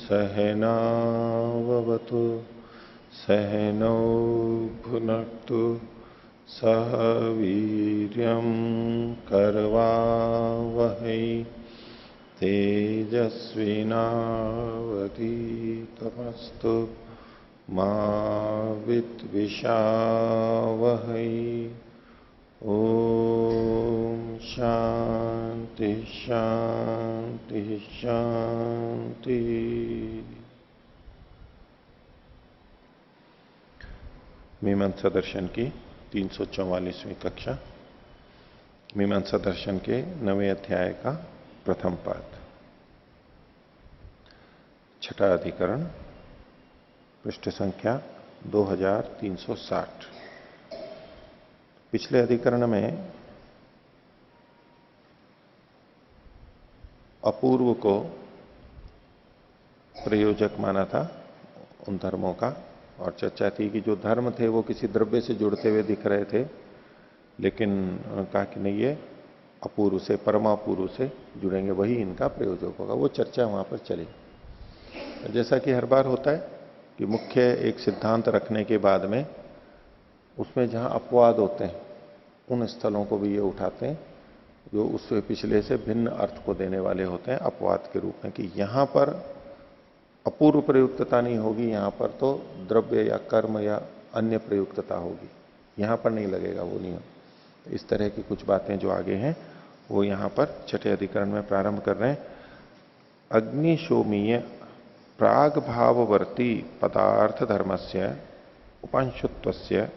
सहनावतु सहनौ भुनक्तु सह वीर्यं करवावहै तेजस्विनावधीतमस्तु मा विद्विषावहै। ओम शांति शांति शांति। मीमांसा दर्शन की 344वीं कक्षा, मीमांसा दर्शन के 9वें अध्याय का प्रथम पाठ, छठा अधिकरण, पृष्ठ संख्या 2360। पिछले अधिकरण में अपूर्व को प्रयोजक माना था उन धर्मों का, और चर्चा थी कि जो धर्म थे वो किसी द्रव्य से जुड़ते हुए दिख रहे थे, लेकिन कहा कि नहीं, ये अपूर्व से, परमापूर्व से जुड़ेंगे, वही इनका प्रयोजक होगा। वो चर्चा वहां पर चली। जैसा कि हर बार होता है कि मुख्य एक सिद्धांत रखने के बाद में उसमें जहां अपवाद होते हैं उन स्थलों को भी ये उठाते हैं जो उससे पिछले से भिन्न अर्थ को देने वाले होते हैं अपवाद के रूप में, कि यहां पर अपूर्व प्रयुक्तता नहीं होगी, यहां पर तो द्रव्य या कर्म या अन्य प्रयुक्तता होगी, यहां पर नहीं लगेगा वो नियम। इस तरह की कुछ बातें जो आगे हैं वो यहां पर छठे अधिकरण में प्रारंभ कर रहे हैं। अग्निशोमीय प्राग भाववर्ती पदार्थ धर्मस्य उपांशुत्वस्य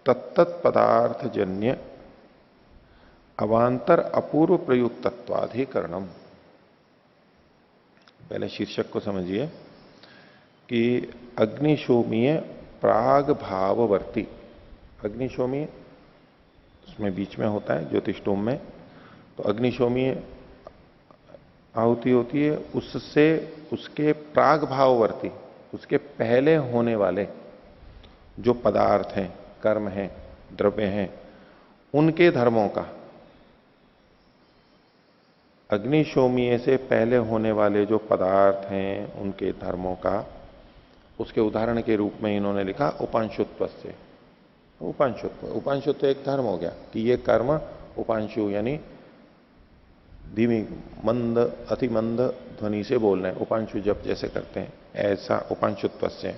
तत्तत् पदार्थजन्य अवांतर अपूर्व प्रयुक्तत्वाधिकरणम। पहले शीर्षक को समझिए कि अग्निशोमीय प्राग भाववर्ती, अग्निशोमीय उसमें बीच में होता है ज्योतिषोम में, तो अग्निशोमीय आहुति होती है, उससे उसके प्राग भाववर्ती, उसके पहले होने वाले जो पदार्थ हैं, कर्म हैं, द्रव्य हैं, उनके धर्मों का, अग्निशोमीय से पहले होने वाले जो पदार्थ हैं उनके धर्मों का, उसके उदाहरण के रूप में इन्होंने लिखा उपांशुत्व से। उपांशुत्व, उपांशुत्व एक धर्म हो गया कि ये कर्म उपांशु यानी धीमी मंद अति मंद ध्वनि से बोल रहे हैं, उपांशु जप जैसे करते हैं ऐसा उपांशुत्व से।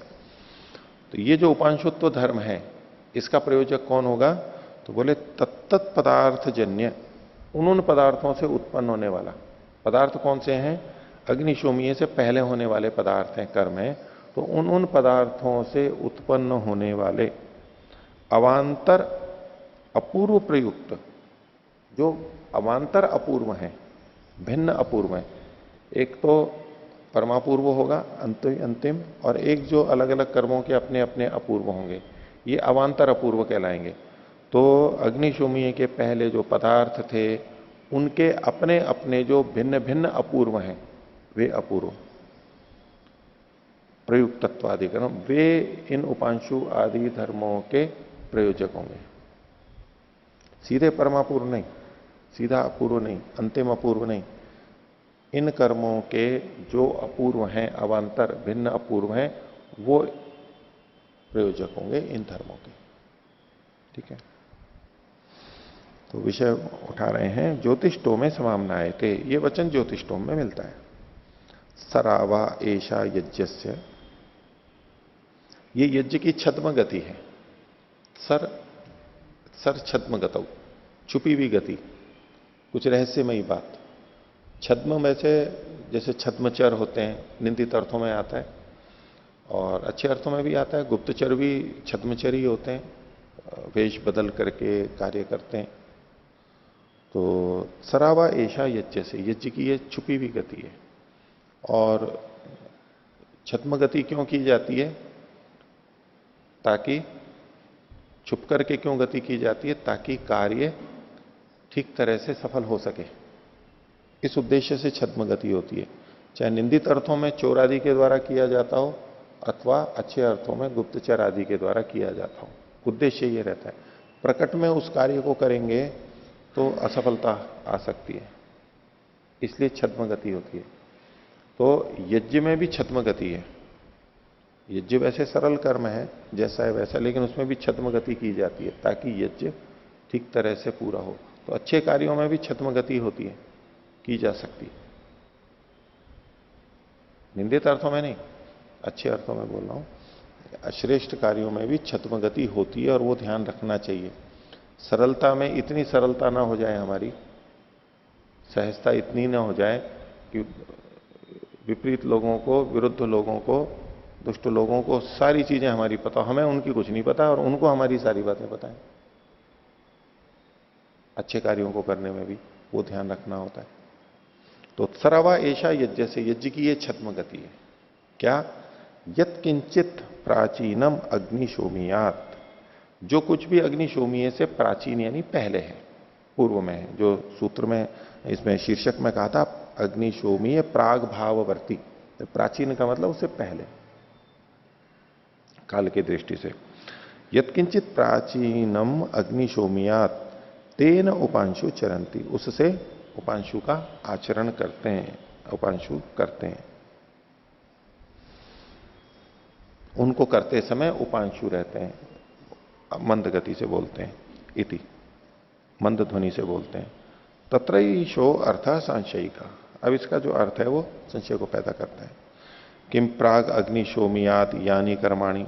तो ये जो उपांशुत्व धर्म है इसका प्रयोजक कौन होगा? तो बोले तत्तत् पदार्थ जन्य, उन पदार्थों से उत्पन्न होने वाला। पदार्थ कौन से हैं? अग्निशोमीय से पहले होने वाले पदार्थ हैं, कर्म है, तो उन पदार्थों से उत्पन्न होने वाले अवांतर अपूर्व प्रयुक्त, जो अवांतर अपूर्व हैं, भिन्न अपूर्व हैं। एक तो परमापूर्व होगा अंतिम, और एक जो अलग अलग कर्मों के अपने अपने अपूर्व होंगे, ये अवांतर अपूर्व कहलाएंगे। तो अग्निशोमीय के पहले जो पदार्थ थे उनके अपने अपने जो भिन्न भिन्न अपूर्व हैं, वे अपूर्व प्रयुक्तत्वाधिकरण, वे इन उपांशु आदि धर्मों के प्रयोजक होंगे। सीधे परमापूर्व नहीं, सीधा अपूर्व नहीं, अंतिम अपूर्व नहीं, इन कर्मों के जो अपूर्व हैं, अवांतर भिन्न अपूर्व हैं, वो प्रयोजक होंगे इन धर्मों के। ठीक है, तो विषय उठा रहे हैं ज्योतिष्टोम में समामनाए थे। ये वचन ज्योतिष्टोम में मिलता है। सरावा एषा यज्ञस्य, ये यज्ञ की छद्म गति है। सर छद्म गतौ, छुपी हुई गति, कुछ रहस्यमयी बात। छद्म में से जैसे छद्मचर होते हैं, निंदित अर्थों में आता है और अच्छे अर्थों में भी आता है। गुप्तचर भी छद्मचरी होते हैं, वेश बदल करके कार्य करते हैं। तो सरावा ऐशा यज्ञ से, यज्ञ की ये छुपी हुई गति है। और छद्म गति क्यों की जाती है? ताकि छुप करके क्यों गति की जाती है? ताकि कार्य ठीक तरह से सफल हो सके, इस उद्देश्य से छद्म गति होती है। चाहे निंदित अर्थों में चोर आदि के द्वारा किया जाता हो अथवा अच्छे अर्थों में गुप्तचर आदि के द्वारा किया जाता हो, उद्देश्य ये रहता है। प्रकट में उस कार्य को करेंगे तो असफलता आ सकती है, इसलिए छद्म गति होती है। तो यज्ञ में भी छद्म गति है। यज्ञ वैसे सरल कर्म है, जैसा है वैसा, लेकिन उसमें भी छद्म गति की जाती है ताकि यज्ञ ठीक तरह से पूरा हो। तो अच्छे कार्यों में भी छद्म गति होती है, की जा सकती है। निंदित अर्थों में नहीं, अच्छे अर्थों में बोल रहा हूं। अश्रेष्ठ कार्यों में भी छद्म गति होती है और वो ध्यान रखना चाहिए। सरलता में इतनी सरलता ना हो जाए हमारी, सहजता इतनी ना हो जाए कि विपरीत लोगों को, विरुद्ध लोगों को, दुष्ट लोगों को सारी चीजें हमारी पता, हमें उनकी कुछ नहीं पता और उनको हमारी सारी बातें पता है। अच्छे कार्यों को करने में भी वो ध्यान रखना होता है। तो सरवा ऐशा यज्ञ से, यज्ञ की ये छद्म गति है। क्या? यत किंचित प्राचीनम अग्निशोमियात, जो कुछ भी अग्निशोमीय से प्राचीन यानी पहले है, पूर्व में है। जो सूत्र में इसमें शीर्षक में कहा था अग्निशोमीय प्राग भाववर्ती, तो प्राचीन का मतलब उससे पहले काल की दृष्टि से। यत्किंचित प्राचीनम अग्निशोमियात तेन उपांशु चरंती, उससे उपांशु का आचरण करते हैं, उपांशु करते हैं। उनको करते समय उपांशु रहते हैं, मंद गति से बोलते हैं, इति मंद ध्वनि से बोलते हैं। तत्रैशो अर्थ संशयी का, अब इसका जो अर्थ है वो संशय को पैदा करता है। किम प्राग अग्निशोमियात यानी कर्माणि,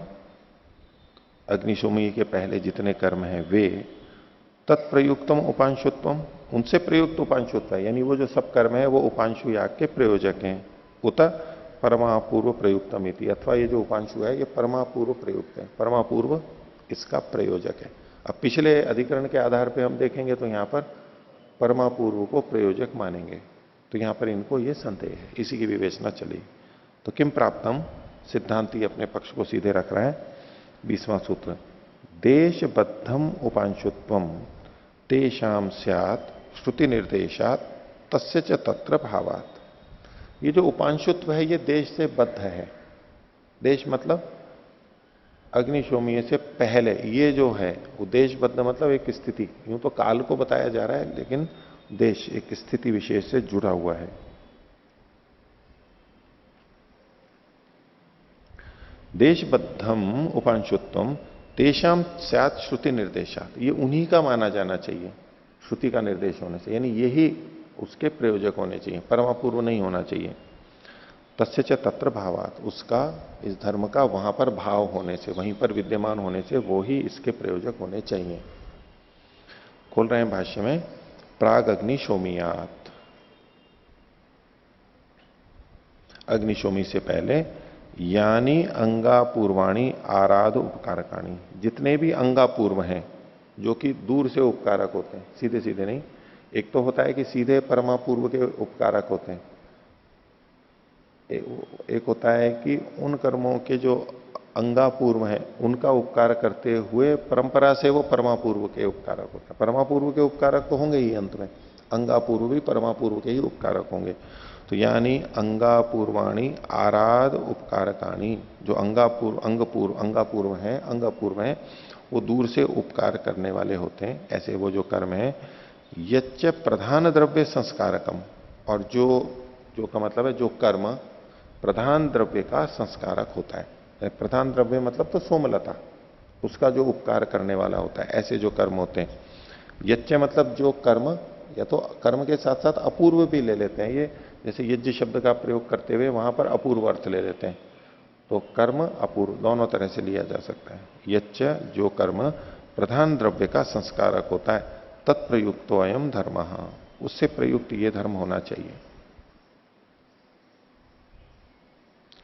अग्निशोमी के पहले जितने कर्म हैं वे तत्प्रयुक्तम उपांशुत्वम, उनसे प्रयुक्त उपांशुत्व है, यानी वो जो सब कर्म है वो उपांशु याग के प्रयोजक हैं। उत परमापूर्व प्रयुक्तम इति, अथवा ये जो उपांशु है ये परमापूर्व प्रयुक्त है, परमापूर्व इसका प्रयोजक है। अब पिछले अधिकरण के आधार पर हम देखेंगे तो यहां पर परमापूर्व को प्रयोजक मानेंगे, तो यहां पर इनको ये संदेह है, इसी की विवेचना चली। तो किम प्राप्तम, सिद्धांती अपने पक्ष को सीधे रख रहा है। 20वां सूत्र, देशबद्धम उपांशुत्वम तेषाम स्यात् श्रुति निर्देशात तस्य च तत्र भावात। ये जो उपांशुत्व है ये देश से बद्ध है। देश मतलब अग्निशोमीय से पहले, ये जो है वो देशबद्ध मतलब एक स्थिति, यूं तो काल को बताया जा रहा है लेकिन देश एक स्थिति विशेष से जुड़ा हुआ है। देशबद्धम उपांशुत्वम तेषाम स्यात् श्रुति निर्देशात, ये उन्हीं का माना जाना चाहिए, श्रुति का निर्देश होने से, यानी यही उसके प्रयोजक होने चाहिए, परमापूर्व नहीं होना चाहिए। तस्य च तत्र भावात, उसका, इस धर्म का वहां पर भाव होने से, वहीं पर विद्यमान होने से वो ही इसके प्रयोजक होने चाहिए। खोल रहे हैं भाष्य में, प्राग अग्निशोमियात, अग्निशोमी से पहले, यानी अंगापूर्वाणी आराध उपकारकाणी, जितने भी अंगापूर्व हैं जो कि दूर से उपकारक होते हैं, सीधे सीधे नहीं। एक तो होता है कि सीधे परमापूर्व के उपकारक होते हैं, एक होता है कि उन कर्मों के जो अंगापूर्व हैं उनका उपकार करते हुए परंपरा से वो परमापूर्व के उपकारक होते हैं। परमापूर्व के उपकारक तो होंगे ही, अंत में अंगापूर्व भी परमापूर्व के ही उपकारक होंगे। तो यानी अंगापूर्वाणी आराध उपकारकाणी, जो अंगापूर्व हैं वो दूर से उपकार करने वाले होते हैं। ऐसे वो जो कर्म है, यच्च प्रधान द्रव्य संस्कारकम, और जो का मतलब है जो कर्म प्रधान द्रव्य का संस्कारक होता है। प्रधान द्रव्य मतलब तो सोमलता, उसका जो उपकार करने वाला होता है, ऐसे जो कर्म होते हैं। यच्च मतलब जो कर्म, या तो कर्म के साथ साथ अपूर्व भी ले लेते हैं, ये जैसे यज्ञ शब्द का प्रयोग करते हुए वहां पर अपूर्व अर्थ ले लेते हैं, तो कर्म अपूर्व दोनों तरह से लिया जा सकता है। यच्च जो कर्म प्रधान द्रव्य का संस्कारक होता है, तत्प्रयुक्तो अयम धर्म, उससे प्रयुक्त ये धर्म होना चाहिए।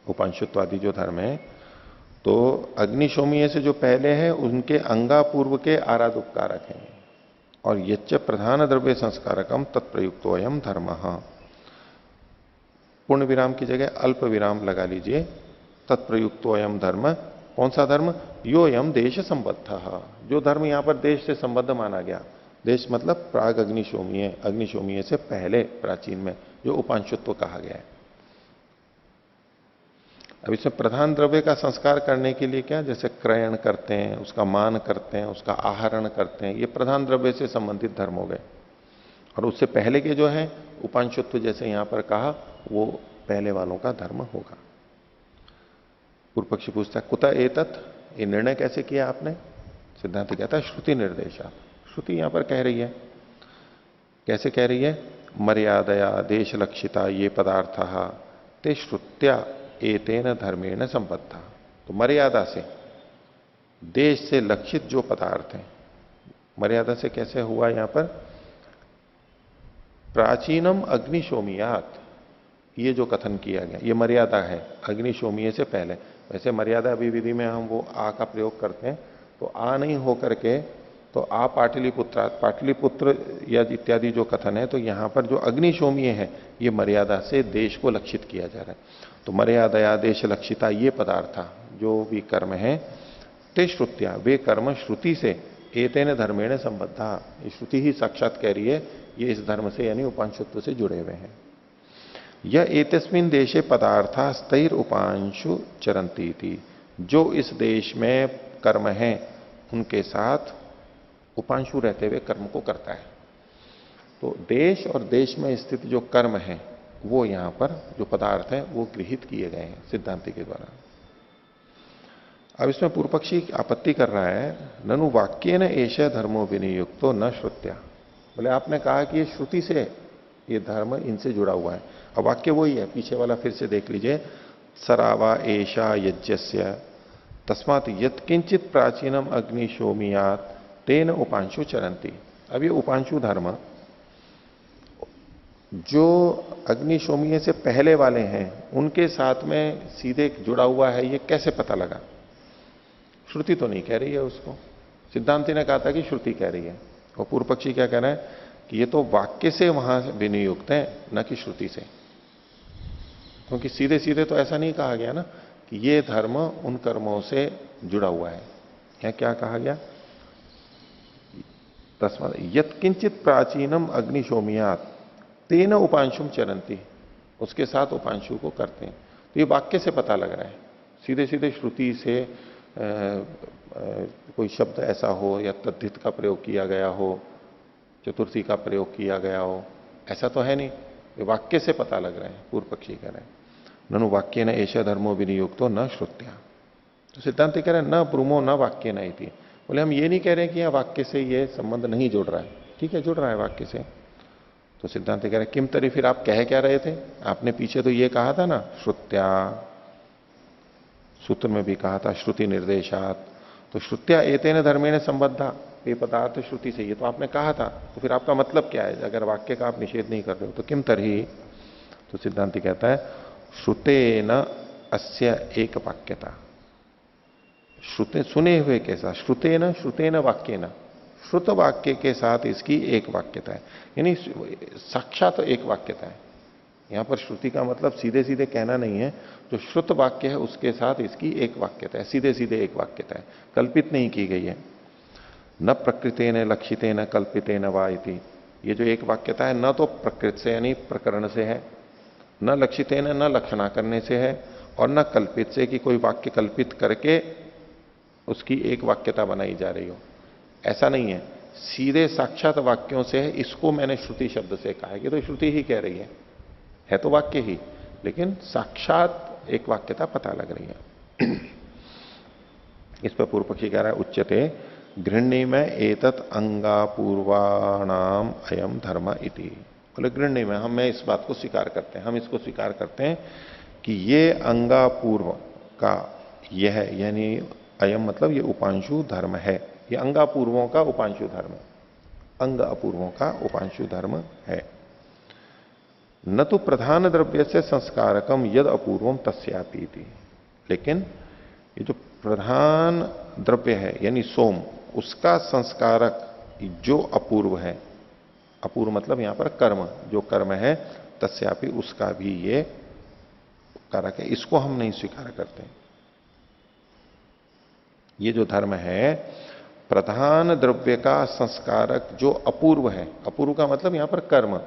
उपांशुत्वादि जो धर्म है, तो अग्निशोमीय से जो पहले है उनके अंगापूर्व के आराध उपकारक हैं। और यच्च प्रधान द्रव्य संस्कारकम तत्प्रयुक्तो अयम धर्म, पूर्ण विराम की जगह अल्प विराम लगा लीजिए। तत्प्रयुक्तो अयम धर्म, कौन सा धर्म? यो यम देश संबद्ध, जो धर्म यहां पर देश से संबद्ध माना गया। देश मतलब प्राग अग्निशोमीय, अग्निशोमीय से पहले प्राचीन में जो उपांशुत्व कहा गया है। अब इसमें प्रधान द्रव्य का संस्कार करने के लिए क्या, जैसे क्रयण करते हैं, उसका मान करते हैं, उसका आहरण करते हैं, ये प्रधान द्रव्य से संबंधित धर्म हो गए। और उससे पहले के जो है उपांशुत्व, जैसे यहां पर कहा, वो पहले वालों का धर्म होगा। पूर्व पक्षी पूछता है कुतः एतत्, ये निर्णय कैसे किया आपने? सिद्धांत कहता है श्रुति निर्देशा। श्रुति यहां पर कह रही है। कैसे कह रही है? मर्यादया देश लक्षिता ये पदार्थ ते श्रुत्या एतेन धर्मेण संबद्धा। तो मर्यादा से, देश से लक्षित जो पदार्थ हैं, मर्यादा से कैसे हुआ यहां पर? प्राचीनम अग्निशोमियात, ये जो कथन किया गया ये मर्यादा है अग्निशोमीय से पहले। वैसे मर्यादा अभी विधि में हम वो आ का प्रयोग करते हैं, तो आ नहीं होकर के तो आ पाटलिपुत्र, पाटलिपुत्र या इत्यादि जो कथन है, तो यहां पर जो अग्निशोमीय है ये मर्यादा से देश को लक्षित किया जा रहा है। तो मर्यादया देश लक्षिता ये पदार्थ जो भी कर्म है, ते श्रुत्या वे कर्म श्रुति से एतेन धर्मेण संबद्धा, ये श्रुति ही साक्षात कह रही है ये इस धर्म से यानी उपांशुत्व से जुड़े हुए हैं। यह एतस्मिन देशे पदार्था स्थैर उपांशु चरंती थी, जो इस देश में कर्म है उनके साथ उपांशु रहते हुए कर्म को करता है। तो देश और देश में स्थित जो कर्म है वो यहां पर जो पदार्थ है वो गृहित किए गए हैं सिद्धांति के द्वारा। अब इसमें पूर्व पक्षी आपत्ति कर रहा है, ननु वाक्य न एष धर्मो विनियुक्तो न श्रुत्या। बोले आपने कहा कि ये श्रुति से ये धर्म इनसे जुड़ा हुआ है। अब वाक्य वही है, पीछे वाला फिर से देख लीजिए। सरावा एषा यज्ञस्य तस्मात् यत्किंचित प्राचीनम अग्निशोमियात तेन उपांशु चरंती। अब ये उपांशु धर्म जो अग्निशोमीय से पहले वाले हैं उनके साथ में सीधे जुड़ा हुआ है, ये कैसे पता लगा? श्रुति तो नहीं कह रही है उसको। सिद्धांति ने कहा था कि श्रुति कह रही है, और पूर्व पक्षी क्या कह रहा है कि ये तो वाक्य से वहां विनियुक्त है, न कि श्रुति से। क्योंकि सीधे सीधे तो ऐसा नहीं कहा गया ना कि ये धर्म उन कर्मों से जुड़ा हुआ है। यह क्या कहा गया? तस्मात् यत्किंचित प्राचीनम अग्निशोमियात तेन उपांशुम चरंती, उसके साथ उपांशु को करते हैं। तो ये वाक्य से पता लग रहा है, सीधे सीधे श्रुति से कोई शब्द ऐसा हो या तद्धित का प्रयोग किया गया हो, चतुर्थी का प्रयोग किया गया हो, ऐसा तो है नहीं। ये वाक्य से पता लग रहा है, पूर्व पक्षी कह रहे हैं। ननु वाक्य न ऐसा धर्मो विनियुक्तो न श्रुत्या। तो सिद्धांत कह रहे हैं न ब्रूमो न वाक्य न इति। बोले हम ये नहीं कह रहे कि यह वाक्य से ये संबंध नहीं जुड़ रहा है, ठीक है जुड़ रहा है वाक्य से। तो सिद्धांत कह रहे किम तरी, फिर आप कह क्या रहे थे? आपने पीछे तो ये कहा था ना श्रुत्या, सूत्र में भी कहा था श्रुति निर्देशात। तो श्रुत्या एतेन धर्मेण संबद्धा, ये पदार्थ श्रुति से, ये तो आपने कहा था। तो फिर आपका मतलब क्या है अगर वाक्य का आप निषेध नहीं कर रहे हो? तो किम तरही, तो सिद्धांत कहता है श्रुतेन अस्य एक वाक्यता। श्रुते सुने हुए के साथ, श्रुतेन श्रुतेन वाक्येन, श्रुत वाक्य के साथ इसकी एक वाक्यता है, यानी साक्षात एक वाक्यता है। यहां पर श्रुति का मतलब सीधे सीधे कहना नहीं है, जो श्रुत वाक्य है उसके साथ इसकी एक वाक्यता है, सीधे सीधे एक वाक्यता है, कल्पित नहीं की गई है। न प्रकृतेन लक्षितेन कल्पितेन वा इति, ये जो एक वाक्यता है न तो प्रकृति से यानी प्रकरण से है, न लक्षितेन न लक्षणा करने से है, और न कल्पित से कि कोई वाक्य कल्पित करके उसकी एक वाक्यता बनाई जा रही हो, ऐसा नहीं है। सीधे साक्षात वाक्यों से है, इसको मैंने श्रुति शब्द से कहा है कि तो श्रुति ही कह रही है तो वाक्य ही, लेकिन साक्षात एक वाक्यता पता लग रही है। इस पर पूर्व पक्षी कह रहा है उच्यते गृहणी में एतत् अंगापूर्वाणाम अयम धर्म इति। बोले गृहणी में हम इस बात को स्वीकार करते हैं, हम इसको स्वीकार करते हैं कि ये अंगापूर्व का यह यानी अयम मतलब ये उपांशु धर्म है, ये अंगापूर्वों का उपांशु धर्म, अंग अपूर्वों का उपांशु धर्म है। न तो प्रधान द्रव्य से संस्कारकम यद अपूर्वम तस्यापि थी, लेकिन ये जो प्रधान द्रव्य है यानी सोम, उसका संस्कारक जो अपूर्व है, अपूर्व मतलब यहां पर कर्म, जो कर्म है तस्यापि उसका भी ये कारक है, इसको हम नहीं स्वीकार करते। ये जो धर्म है प्रधान द्रव्य का संस्कारक जो अपूर्व है, अपूर्व का मतलब यहां पर कर्म,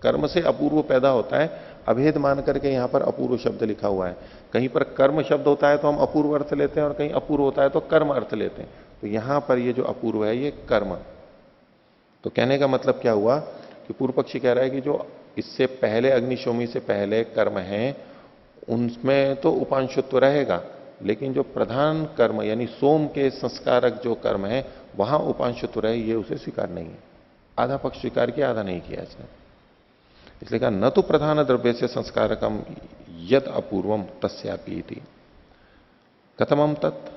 कर्म से अपूर्व पैदा होता है, अभेद मान करके यहां पर अपूर्व शब्द लिखा हुआ है। कहीं पर कर्म शब्द होता है तो हम अपूर्व अर्थ लेते हैं, और कहीं अपूर्व होता है तो कर्म अर्थ लेते हैं। तो यहां पर ये जो अपूर्व है ये कर्म। तो कहने का मतलब क्या हुआ कि पूर्व पक्षी कह रहा है कि जो इससे पहले अग्निशोमी से पहले कर्म है उनमें तो उपांशुत्व रहेगा, लेकिन जो प्रधान कर्म यानी सोम के संस्कारक जो कर्म है वहां उपांशुत्व रहे, ये उसे स्वीकार नहीं है। आधा पक्ष स्वीकार किया, आधा नहीं किया इसने। इसलिए कहा न तो प्रधान द्रव्य से संस्कारकम यद अपूर्वम तस्यापि इति। कथमम तत्,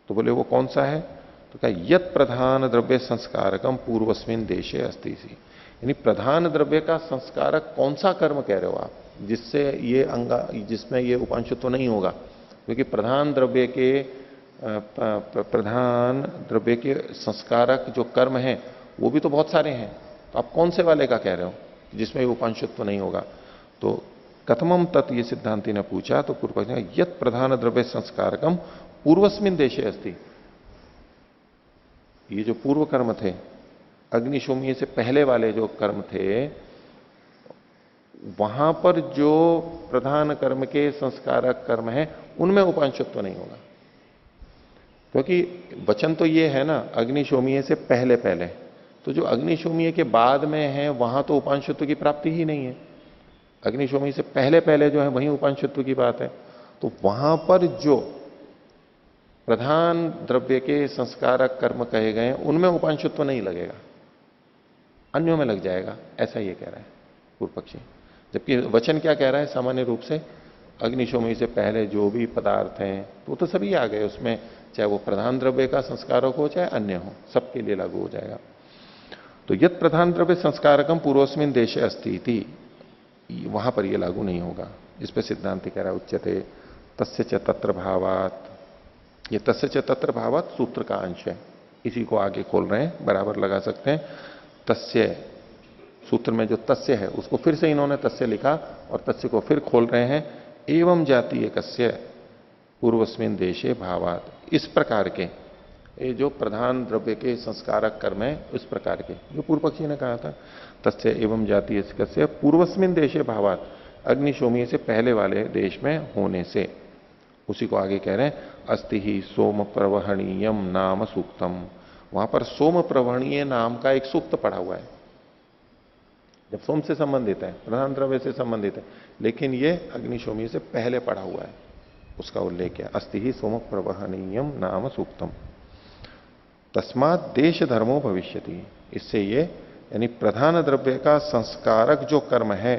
तो बोले वो कौन सा है? तो क्या यत प्रधान द्रव्य संस्कारकम पूर्वस्मिन देशे अस्ति सी, यानी प्रधान द्रव्य का संस्कारक कौन सा कर्म कह रहे हो आप जिससे ये अंगा, जिसमें ये उपांशुत्व नहीं होगा? क्योंकि प्रधान द्रव्य के संस्कारक जो कर्म हैं वो भी तो बहुत सारे हैं, तो आप कौन से वाले का कह रहे हो जिसमें उपांशुत्व नहीं होगा? तो कथमम तत्, ये सिद्धांति ने पूछा, तो पूर्व पक्ष ने यत प्रधान द्रव्य संस्कारकम पूर्वस्मिन देशे अस्ति, ये जो पूर्व कर्म थे अग्निशोमीय से पहले वाले जो कर्म थे वहां पर जो प्रधान कर्म के संस्कारक कर्म है उनमें उपांशुत्व नहीं होगा। क्योंकि वचन तो ये है ना अग्निशोमीय से पहले पहले, तो जो अग्निशोमीय के बाद में है वहां तो उपांशुत्व की प्राप्ति ही नहीं है। अग्निशोमी से पहले पहले जो है वहीं उपांशुत्व की बात है। तो वहां पर जो प्रधान द्रव्य के संस्कारक कर्म कहे गए उनमें उपांशुत्व नहीं लगेगा, अन्यों में लग जाएगा, ऐसा ये कह रहा है पूर्व पक्षी। जबकि वचन क्या कह रहा है सामान्य रूप से, अग्निशोमी से पहले जो भी पदार्थ हैं वो तो सभी आ गए उसमें, चाहे वो प्रधान द्रव्य का संस्कारक हो चाहे अन्य हो, सबके लिए लागू हो जाएगा। तो यद प्रधान द्रव्य संस्कारकम पूर्वस्मिन देशे अस्ति इति, वहां पर यह लागू नहीं होगा। इस पर सिद्धांत कह रहा है उच्यते तस्य च तत्र भावात, ये तस्य च तत्र भावात सूत्र का अंश है, इसी को आगे खोल रहे हैं, बराबर लगा सकते हैं। तस्य सूत्र में जो तस्य है उसको फिर से इन्होंने तस्य लिखा और तस्य को फिर खोल रहे हैं। एवं जातीय कस्य पूर्वस्मिन देशे भावात, इस प्रकार के ये जो प्रधान द्रव्य के संस्कारक कर्म है इस प्रकार के, जो पूर्व पक्षी ने कहा था तस्य एवं जातीय कस्य पूर्वस्मिन देशे भावात, अग्निशोमीय से पहले वाले देश में होने से, उसी को आगे कह रहे हैं अस्ति ही सोम प्रवहणीयम नाम सूक्तम। वहां पर सोम प्रवहणीय नाम का एक सूक्त पढ़ा हुआ है, जब सोम से संबंधित है, प्रधान द्रव्य से संबंधित है, लेकिन ये अग्निशोमीय से पहले पढ़ा हुआ है, उसका उल्लेख किया। अस्ति ही सोम प्रवहणीयम नाम सूक्तम तस्मात देश धर्मो भविष्यति, इससे ये यानी प्रधान द्रव्य का संस्कारक जो कर्म है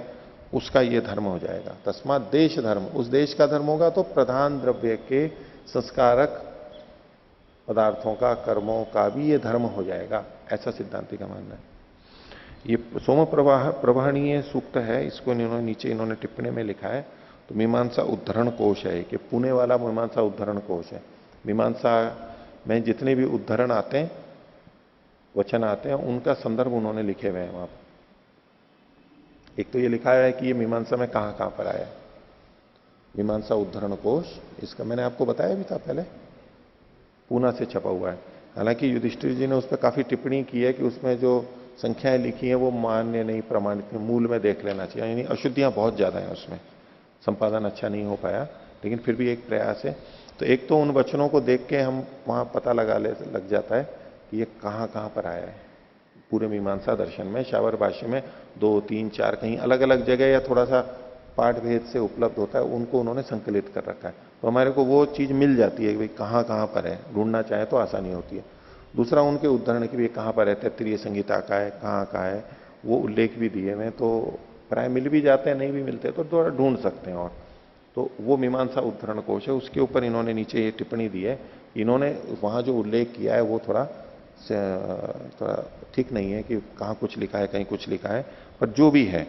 उसका ये धर्म हो जाएगा। तस्मात देश धर्म, उस देश का धर्म होगा तो प्रधान द्रव्य के संस्कारक पदार्थों का कर्मों का भी ये धर्म हो जाएगा, ऐसा सिद्धांति का मानना है। ये सोम प्रवहणीय सूक्त है, इसको इन्होंने नीचे इन्होंने टिप्पणी में लिखा है। तो मीमांसा उद्धरण कोश है कि पुणे वाला मीमांसा उद्धरण कोश है। मीमांसा में जितने भी उद्धरण आते हैं, वचन आते हैं, उनका संदर्भ उन्होंने लिखे हुए हैं वहां पर। एक तो ये लिखा है कि ये मीमांसा में कहां कहां पर आया, मीमांसा उद्धरण कोश, इसका मैंने आपको बताया भी था पहले, पूना से छपा हुआ है। हालांकि युधिष्ठिर जी ने उस पर काफी टिप्पणी की है कि उसमें जो संख्याएं लिखी हैं वो मान्य नहीं, प्रमाणित नहीं, मूल में देख लेना चाहिए, यानी अशुद्धियां बहुत ज्यादा हैं उसमें, संपादन अच्छा नहीं हो पाया, लेकिन फिर भी एक प्रयास है। तो एक तो उन वचनों को देख के हम वहां पता लग जाता है कि ये कहां कहां पर आया है। पूरे मीमांसा दर्शन में शावर भाष्य में 2, 3, 4 कहीं अलग अलग जगह या थोड़ा सा पाठ भेद से उपलब्ध होता है, उनको उन्होंने संकलित कर रखा है, तो हमारे को वो चीज मिल जाती है कि भाई कहां कहां पर है, ढूंढना चाहे तो आसानी होती है। दूसरा उनके उद्धरण की भी कहां पर है, तैत्तिरीय संहिता का है, कहां है, वो उल्लेख भी दिए हुए, तो प्राय मिल भी जाते हैं, नहीं भी मिलते तो थोड़ा ढूंढ सकते हैं। और तो वो मीमांसा उद्धरण कोश है, उसके ऊपर इन्होंने नीचे ये टिप्पणी दी है। इन्होंने वहां जो उल्लेख किया है वो थोड़ा ठीक नहीं है कि कहां कुछ लिखा है कहीं कुछ लिखा है, पर जो भी है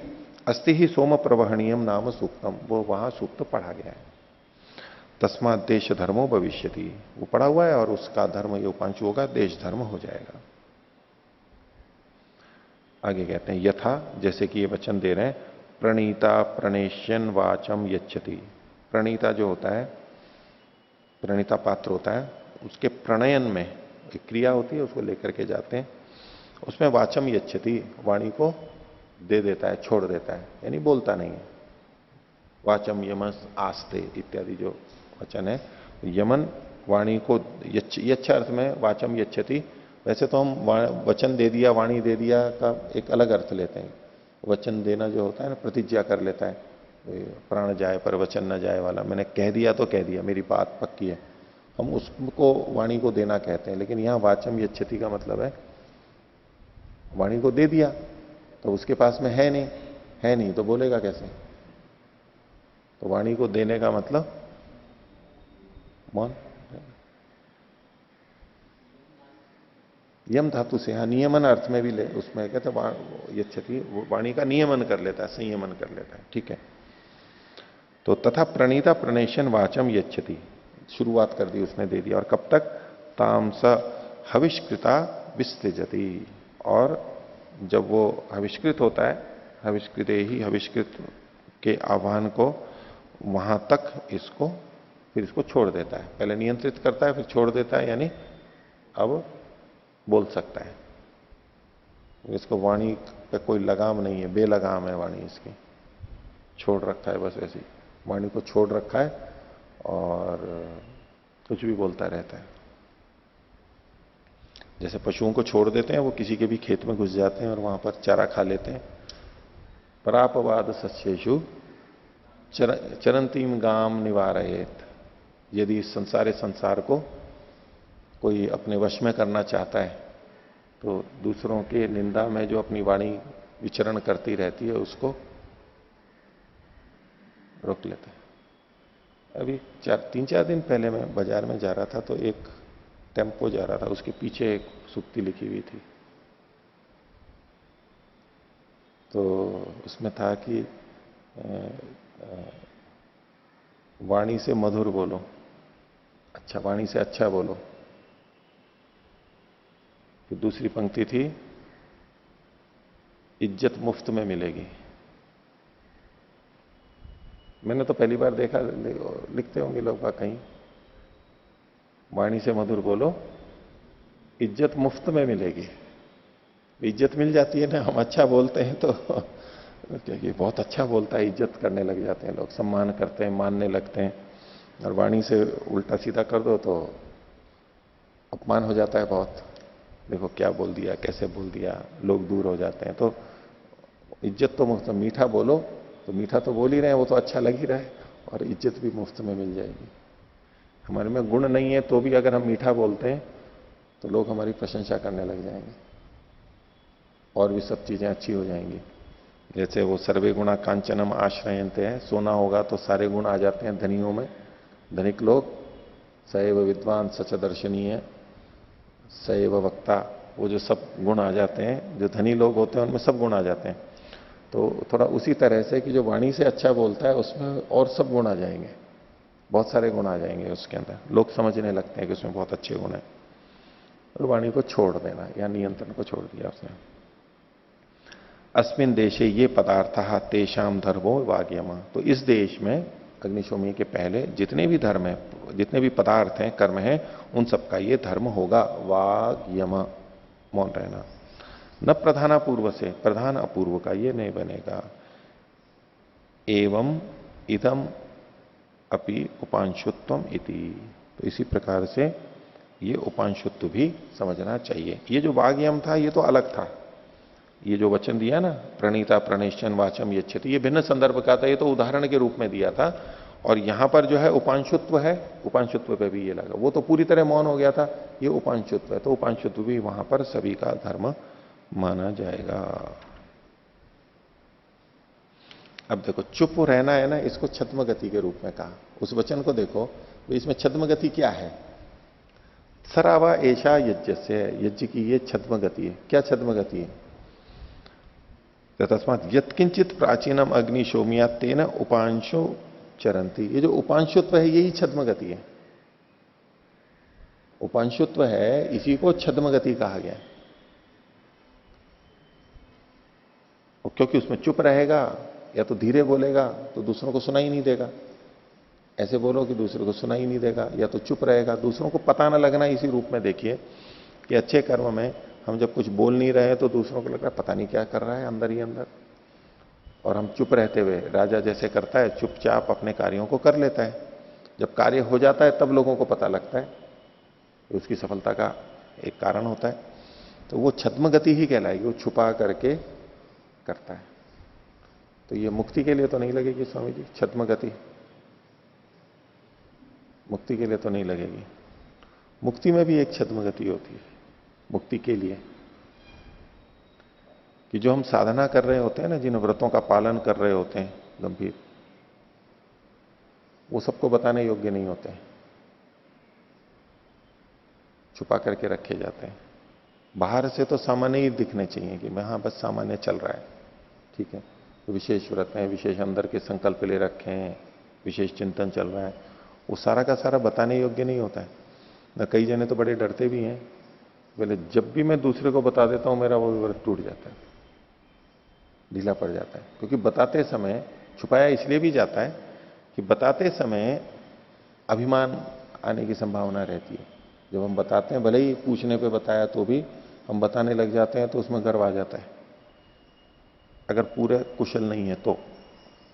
अस्ति ही सोम प्रवहणीयम नाम सूक्तम, वो वहां सूक्त पढ़ा गया है। तस्मात देश धर्मो भविष्यति, वो पढ़ा हुआ है और उसका धर्म ये उपांशु होगा, देश धर्म हो जाएगा। आगे कहते हैं यथा, जैसे कि ये वचन दे रहे हैं, प्रणीता प्रणेश्यन वाचम यच्छति। प्रणीता जो होता है, प्रणीता पात्र होता है, उसके प्रणयन में एक क्रिया होती है, उसको लेकर के जाते हैं, उसमें वाचम यच्छति, वाणी को दे देता है, छोड़ देता है, यानी बोलता नहीं है। वाचम यमस आस्ते इत्यादि जो वचन है, यमन वाणी को यच्छ अर्थ में वाचम यच्छति, वैसे तो हम वचन दे दिया, वाणी दे दिया का एक अलग अर्थ लेते हैं। वचन देना जो होता है ना, प्रतिज्ञा कर लेता है, प्राण जाए पर वचन न जाए वाला, मैंने कह दिया तो कह दिया, मेरी बात पक्की है, हम उसको वाणी को देना कहते हैं। लेकिन यहां वाचम यच्छति का मतलब है वाणी को दे दिया, तो उसके पास में है नहीं, है नहीं तो बोलेगा कैसे? तो वाणी को देने का मतलब मौन। यम धातु से, हाँ नियमन अर्थ में भी ले, उसमें कहते यच्छति, वाणी का नियमन कर लेता है, संयमन कर लेता है, ठीक है। तो तथा प्रणीता प्रणेशन वाचम यच्छति, शुरुआत कर दी उसने, दे दिया। और कब तक? तामस हविष्कृता विस्तजति, और जब वो हविष्कृत होता है, हविष्कृत ही, हविष्कृत के आह्वान को, वहां तक इसको, फिर इसको छोड़ देता है। पहले नियंत्रित करता है, फिर छोड़ देता है, यानी अब बोल सकता है। इसको वाणी पे कोई लगाम नहीं है, बेलगाम है वाणी इसकी, छोड़ रखा है बस ऐसी, वाणी को छोड़ रखा है और कुछ भी बोलता रहता है। जैसे पशुओं को छोड़ देते हैं, वो किसी के भी खेत में घुस जाते हैं और वहां पर चारा खा लेते हैं। परापवाद सस्येषु चरंतीम गाम निवारयेत, यदि इस संसार को कोई अपने वश में करना चाहता है, तो दूसरों के निंदा में जो अपनी वाणी विचरण करती रहती है, उसको रोक लेता है। अभी 3-4 दिन पहले मैं बाजार में जा रहा था, तो एक टेम्पो जा रहा था, उसके पीछे एक सूक्ति लिखी हुई थी। तो उसमें था कि वाणी से मधुर बोलो, अच्छा वाणी से अच्छा बोलो। फिर दूसरी पंक्ति थी, इज्जत मुफ्त में मिलेगी। मैंने तो पहली बार देखा, लिखते होंगे लोग कहीं, वाणी से मधुर बोलो, इज्जत मुफ्त में मिलेगी। इज्जत मिल जाती है ना, हम अच्छा बोलते हैं तो क्योंकि बहुत अच्छा बोलता है, इज्जत करने लग जाते हैं लोग, सम्मान करते हैं, मानने लगते हैं। और वाणी से उल्टा सीधा कर दो तो अपमान हो जाता है बहुत, देखो क्या बोल दिया, कैसे बोल दिया, लोग दूर हो जाते हैं। तो इज्जत तो मुफ्त, मीठा बोलो तो मीठा तो बोल ही रहे हैं, वो तो अच्छा लग ही रहा है, और इज्जत भी मुफ्त में मिल जाएगी। हमारे में गुण नहीं है तो भी अगर हम मीठा बोलते हैं तो लोग हमारी प्रशंसा करने लग जाएंगे, और भी सब चीजें अच्छी हो जाएंगी। जैसे वो सर्वे गुणा कांचनम आश्रयंते हैं, सोना होगा तो सारे गुण आ जाते हैं धनियों में, धनिक लोग, सैव विद्वान सच दर्शनीय, सैव वक्ता, वो जो सब गुण आ जाते हैं, जो धनी लोग होते हैं उनमें सब गुण आ जाते हैं। तो थोड़ा उसी तरह से कि जो वाणी से अच्छा बोलता है उसमें और सब गुण आ जाएंगे, बहुत सारे गुण आ जाएंगे उसके अंदर, लोग समझने लगते हैं कि उसमें बहुत अच्छे गुण हैं। और वाणी को छोड़ देना या नियंत्रण को छोड़ दिया उसने। अस्मिन देशे ये पदार्थ तेषाम धर्मो वाग्यम, तो इस देश में अग्निशोमी के पहले जितने भी धर्म है, जितने भी पदार्थ हैं, कर्म हैं, उन सबका ये धर्म होगा, वाग्यम, मौन रहना। न प्रधाना पूर्व से, प्रधान अपूर्व का ये नहीं बनेगा। एवं इदम अपि उपांशुत्वम इति, तो इसी प्रकार से ये उपांशुत्व भी समझना चाहिए। ये जो वाग्यम था ये तो अलग था, ये जो वचन दिया ना, प्रणीता प्रणेशन वाचम यच्छति, ये भिन्न संदर्भ का था, ये तो उदाहरण के रूप में दिया था। और यहां पर जो है उपांशुत्व है, उपांशुत्व पे भी ये लगा, वो तो पूरी तरह मौन हो गया था, ये उपांशुत्व है, तो उपांशुत्व भी वहां पर सभी का धर्म माना जाएगा। अब देखो, चुप रहना है ना, इसको छद्म गति के रूप में कहा। उस वचन को देखो, तो इसमें छद्म गति क्या है? सरावा ऐशा यज्ञ से, यज्ञ की ये छद्म गति है। क्या छद्म गति है? तस्मात यत्किंचित प्राचीनम अग्निशोमिया तेन उपांशो चरंती, ये जो उपांशुत्व है यही छद्म गति है। उपांशुत्व है, इसी को छद्म गति कहा गया। क्योंकि उसमें चुप रहेगा, या तो धीरे बोलेगा तो दूसरों को सुनाई नहीं देगा, ऐसे बोलो कि दूसरों को सुनाई नहीं देगा, या तो चुप रहेगा, दूसरों को पता ना लगना। इसी रूप में देखिए कि अच्छे कर्म में हम जब कुछ बोल नहीं रहे तो दूसरों को लग रहा है पता नहीं क्या कर रहा है अंदर ही अंदर, और हम चुप रहते हुए, राजा जैसे करता है, चुपचाप अपने कार्यों को कर लेता है। जब कार्य हो जाता है तब लोगों को पता लगता है, उसकी सफलता का एक कारण होता है। तो वो छद्म गति ही कहलाएगी, वो छुपा करके करता है। तो ये मुक्ति के लिए तो नहीं लगेगी स्वामी जी छद्म गति, मुक्ति के लिए तो नहीं लगेगी। मुक्ति में भी एक छद्म गति होती है मुक्ति के लिए, कि जो हम साधना कर रहे होते हैं ना, जिन व्रतों का पालन कर रहे होते हैं गंभीर, वो सबको बताने योग्य नहीं होते हैं, छुपा करके रखे जाते हैं। बाहर से तो सामान्य ही दिखने चाहिए कि मैं हाँ बस सामान्य चल रहा है, ठीक है, तो विशेष व्रत हैं, विशेष अंदर के संकल्प ले रखे हैं, विशेष चिंतन चल रहा है, वो सारा का सारा बताने योग्य नहीं होता है ना। कई जने तो बड़े डरते भी हैं, बोले जब भी मैं दूसरे को बता देता हूं मेरा वो व्रत टूट जाता है, ढीला पड़ जाता है। क्योंकि बताते समय छुपाया इसलिए भी जाता है कि बताते समय अभिमान आने की संभावना रहती है। जब हम बताते हैं, भले ही पूछने पे बताया तो भी हम बताने लग जाते हैं तो उसमें गर्व आ जाता है। अगर पूरे कुशल नहीं है तो,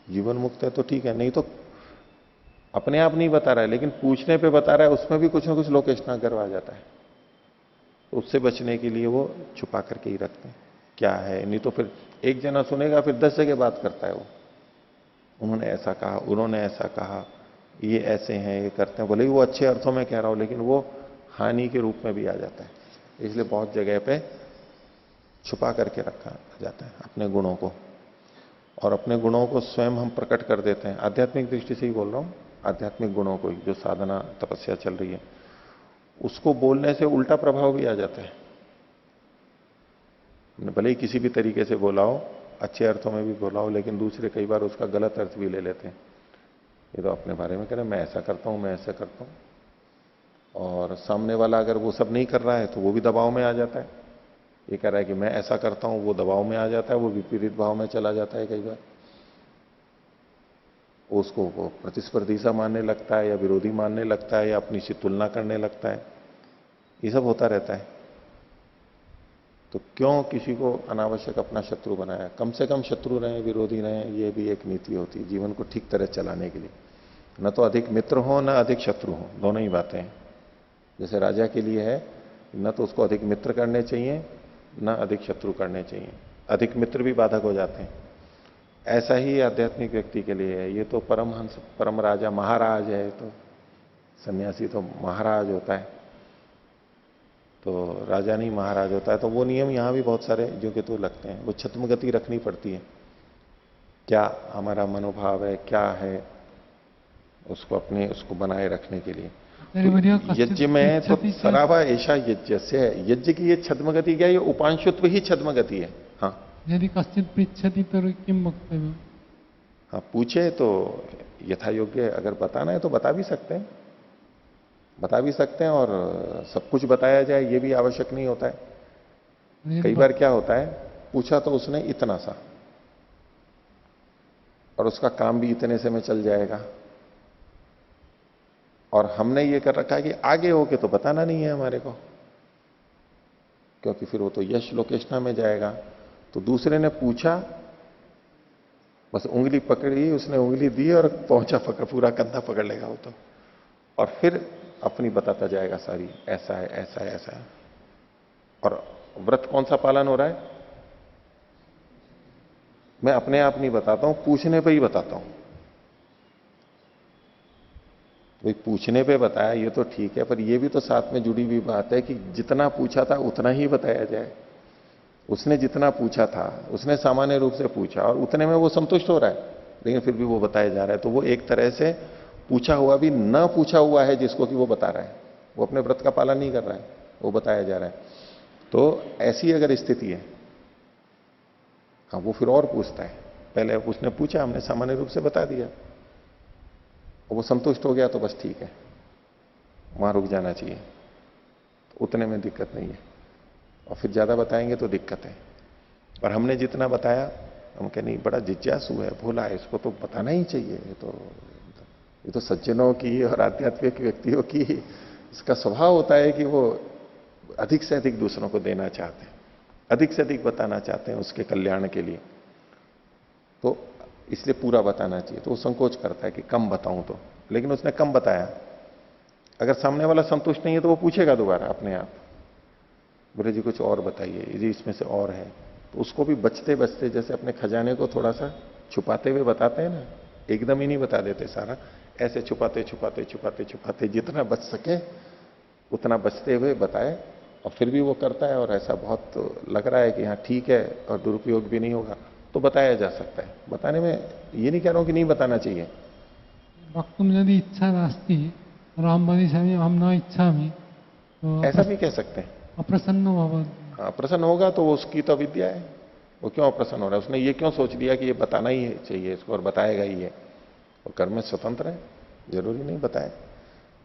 जीवन मुक्त है तो ठीक है, नहीं तो अपने आप नहीं बता रहा है लेकिन पूछने पे बता रहा है, उसमें भी कुछ ना कुछ लोकेशना गर्व आ जाता है। तो उससे बचने के लिए वो छुपा करके ही रखते हैं क्या है, नहीं तो फिर एक जना सुनेगा फिर 10 जगह बात करता है वो, उन्होंने ऐसा कहा, उन्होंने ऐसा कहा, ये ऐसे हैं, ये करते हैं, भले ही वो अच्छे अर्थों में कह रहा हो लेकिन वो हानि के रूप में भी आ जाता है। इसलिए बहुत जगह पे छुपा करके रखा जाता है अपने गुणों को, और अपने गुणों को स्वयं हम प्रकट कर देते हैं। आध्यात्मिक दृष्टि से ही बोल रहा हूं, आध्यात्मिक गुणों को ही, जो साधना तपस्या चल रही है उसको बोलने से उल्टा प्रभाव भी आ जाता है। भले ही किसी भी तरीके से बोला हो, अच्छे अर्थों में भी बोला हो, लेकिन दूसरे कई बार उसका गलत अर्थ भी ले लेते हैं। ये तो अपने बारे में कह रहे हैं, मैं ऐसा करता हूं, मैं ऐसा करता हूं, और सामने वाला अगर वो सब नहीं कर रहा है तो वो भी दबाव में आ जाता है। ये कह रहा है कि मैं ऐसा करता हूं, वो दबाव में आ जाता है, वो विपरीत भाव में चला जाता है। कई बार उसको वो प्रतिस्पर्धी सा मानने लगता है, या विरोधी मानने लगता है, या अपनी से तुलना करने लगता है। ये सब होता रहता है। तो क्यों किसी को अनावश्यक अपना शत्रु बनाया? कम से कम शत्रु रहे, विरोधी रहे, ये भी एक नीति होती है जीवन को ठीक तरह चलाने के लिए। न तो अधिक मित्र हो, न अधिक शत्रु हो, दोनों ही बातें हैं। जैसे राजा के लिए है, न तो उसको अधिक मित्र करने चाहिए, न अधिक शत्रु करने चाहिए। अधिक मित्र भी बाधक हो जाते हैं। ऐसा ही आध्यात्मिक व्यक्ति के लिए है। ये तो परमहंस, परम राजा, महाराज है, तो सन्यासी तो महाराज होता है, तो राजा नहीं महाराज होता है। तो वो नियम यहां भी बहुत सारे जो कि तो लगते हैं, वो छद्म गति रखनी पड़ती है। क्या हमारा मनोभाव है, क्या है, उसको अपने उसको बनाए रखने के लिए। तो यज्ञ में तो सरावा ऐसा यज्ञ से है, यज्ञ की ये छद्म गति क्या है? ये उपांशुत्व ही छद्म गति है। हाँ, यदि कश्चित पृच्छति तो किम वक्तव्यम? हाँ, पूछे तो यथा योग्य अगर बताना है तो बता भी सकते हैं, बता भी सकते हैं, और सब कुछ बताया जाए ये भी आवश्यक नहीं होता है। कई बार क्या होता है, पूछा तो उसने इतना सा, और उसका काम भी इतने से में चल जाएगा, और हमने ये कर रखा है कि आगे होके तो बताना नहीं है हमारे को, क्योंकि फिर वो तो यश लोकेशना में जाएगा। तो दूसरे ने पूछा, बस उंगली पकड़ी, उसने उंगली दी और पहुंचा, पकड़ पूरा कंधा पकड़ लेगा वो तो, और फिर अपनी बताता जाएगा सारी, ऐसा है, ऐसा है, ऐसा है। और व्रत कौन सा पालन हो रहा है? मैं अपने आप नहीं बताता हूं, पूछने पे ही बताता हूं। भाई पूछने पे बताया ये तो ठीक है, पर ये भी तो साथ में जुड़ी हुई बात है कि जितना पूछा था उतना ही बताया जाए। उसने जितना पूछा था, उसने सामान्य रूप से पूछा और उतने में वो संतुष्ट हो रहा है, लेकिन फिर भी वो बताया जा रहा है। तो वो एक तरह से पूछा हुआ भी ना पूछा हुआ है जिसको कि वो बता रहा है। वो अपने व्रत का पालन नहीं कर रहा है, वो बताया जा रहा है। तो ऐसी अगर स्थिति है, हाँ, वो फिर और पूछता है। पहले उसने पूछा, हमने सामान्य रूप से बता दिया, वो संतुष्ट हो गया तो बस ठीक है, वहां रुक जाना चाहिए, तो उतने में दिक्कत नहीं है। और फिर ज्यादा बताएंगे तो दिक्कत है। और हमने जितना बताया, हम कह नहीं, बड़ा जिज्ञासु है, भोला है, इसको तो बताना ही चाहिए। ये तो सज्जनों की और आध्यात्मिक व्यक्तियों की इसका स्वभाव होता है कि वो अधिक से अधिक दूसरों को देना चाहते हैं, अधिक से अधिक बताना चाहते हैं उसके कल्याण के लिए। तो इसलिए पूरा बताना चाहिए। तो वो संकोच करता है कि कम बताऊं तो, लेकिन उसने कम बताया। अगर सामने वाला संतुष्ट नहीं है तो वो पूछेगा दोबारा अपने आप, बोले जी कुछ और बताइए जी, इसमें से और है। तो उसको भी बचते बचते, जैसे अपने खजाने को थोड़ा सा छुपाते हुए बताते हैं ना, एकदम ही नहीं बता देते सारा, ऐसे छुपाते छुपाते छुपाते छुपाते जितना बच सके उतना बचते हुए बताए। और फिर भी वो करता है और ऐसा बहुत लग रहा है कि हाँ ठीक है और दुरुपयोग भी नहीं होगा, तो बताया जा सकता है। बताने में ये नहीं कह रहा हूं कि नहीं बताना चाहिए। वक्तुम यदि इच्छा नास्ति और हम वदिष्यामि हम न इच्छामि तो ऐसा भी कह सकते हैं। अप्रसन्न भवति। हाँ, प्रसन्न होगा तो वो उसकी तो अविद्या है। वो क्यों अप्रसन्न हो रहा है? उसने ये क्यों सोच लिया कि ये बताना ही चाहिए इसको और बताएगा ही है? वो कर्म में स्वतंत्र है, जरूरी नहीं बताए।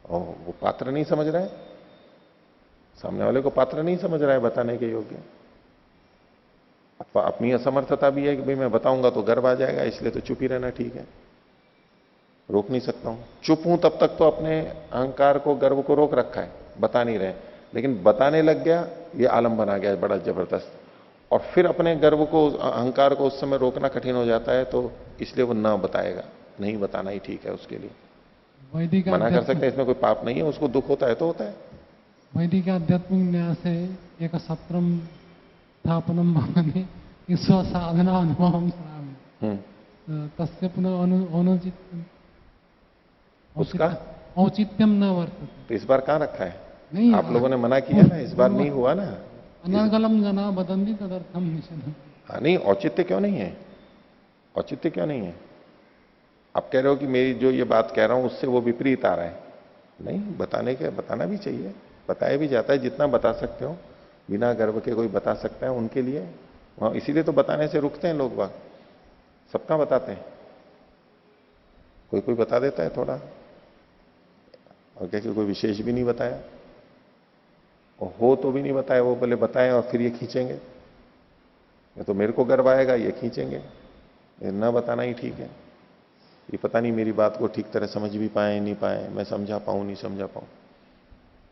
और वो पात्र नहीं समझ रहा है, सामने वाले को पात्र नहीं समझ रहा है बताने के योग्य। अपनी असमर्थता भी है कि भाई मैं बताऊंगा तो गर्व आ जाएगा, इसलिए तो चुप ही रहना ठीक है, रोक नहीं सकता हूं। चुप हूं तब तक तो अपने अहंकार को, गर्व को रोक रखा है, बता नहीं रहे। लेकिन बताने लग गया, ये आलम आ गया बड़ा जबरदस्त। और फिर अपने गर्व को, अहंकार को उस समय रोकना कठिन हो जाता है, तो इसलिए वो ना बताएगा। नहीं बताना ही ठीक है उसके लिए। वैदिक मना कर आध्यात्म सकते हैं, इसमें कोई पाप नहीं है, उसको दुख होता है तो होता है। वैदिक आध्यात्मिक न्यासे एक सत्रम स्थापनम भवति स्वसाधना अनुभवम श्रावि हम्म। तस्य पुनः अनुचित उसका औचित्यम न वर्तते। तो इस बार कहां रखा है? नहीं आप लोगों ने मना किया ना, इस बार नहीं हुआ ना। अनर्गलम जना बदंती तदर्थम निषेधम। हाँ, नहीं, औचित्य क्यों नहीं है? औचित्य क्यों नहीं है? आप कह रहे हो कि मेरी जो ये बात कह रहा हूं उससे वो विपरीत आ रहा है। नहीं, बताने के, बताना भी चाहिए, बताया भी जाता है। जितना बता सकते हो, बिना गर्व के कोई बता सकता है उनके लिए। वहां इसीलिए तो बताने से रुकते हैं लोग बाग। सबका बताते हैं, कोई कोई बता देता है थोड़ा, और क्या कि कोई विशेष भी नहीं बताया, और हो तो भी नहीं बताया, वो बोले बताएं और फिर ये खींचेंगे। ये तो मेरे को गर्व आएगा, ये खींचेंगे। ये ना बताना ही ठीक है। ये पता नहीं मेरी बात को ठीक तरह समझ भी पाए नहीं पाए, मैं समझा पाऊं नहीं समझा पाऊं।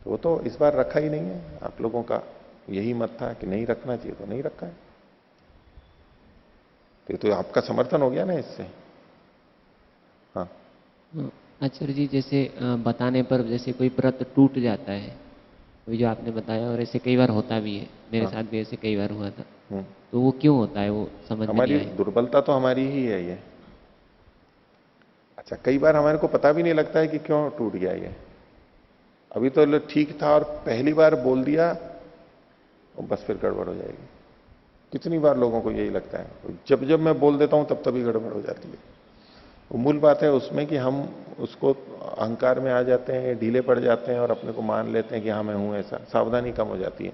तो वो तो इस बार रखा ही नहीं है। आप लोगों का यही मत था कि नहीं रखना चाहिए, तो नहीं रखा है। तो ये तो आपका समर्थन हो गया ना इससे। हाँ। आचार्य जी, जैसे बताने पर जैसे कोई व्रत टूट जाता है, वही जो आपने बताया, और ऐसे कई बार होता भी है, मेरे हाँ। साथ भी ऐसे कई बार हुआ था। हम्म। तो वो क्यों होता है, वो समझ में नहीं हमारी आया। दुर्बलता तो हमारी ही है ये। अच्छा, कई बार हमारे को पता भी नहीं लगता है कि क्यों टूट गया ये। अभी तो ठीक था और पहली बार बोल दिया और बस फिर गड़बड़ हो जाएगी। कितनी बार लोगों को यही लगता है, जब जब मैं बोल देता हूं तब तभी गड़बड़ हो जाती है। वो मूल बात है उसमें कि हम उसको अहंकार में आ जाते हैं, ढीले पड़ जाते हैं और अपने को मान लेते हैं कि हाँ मैं हूं, ऐसा सावधानी कम हो जाती है।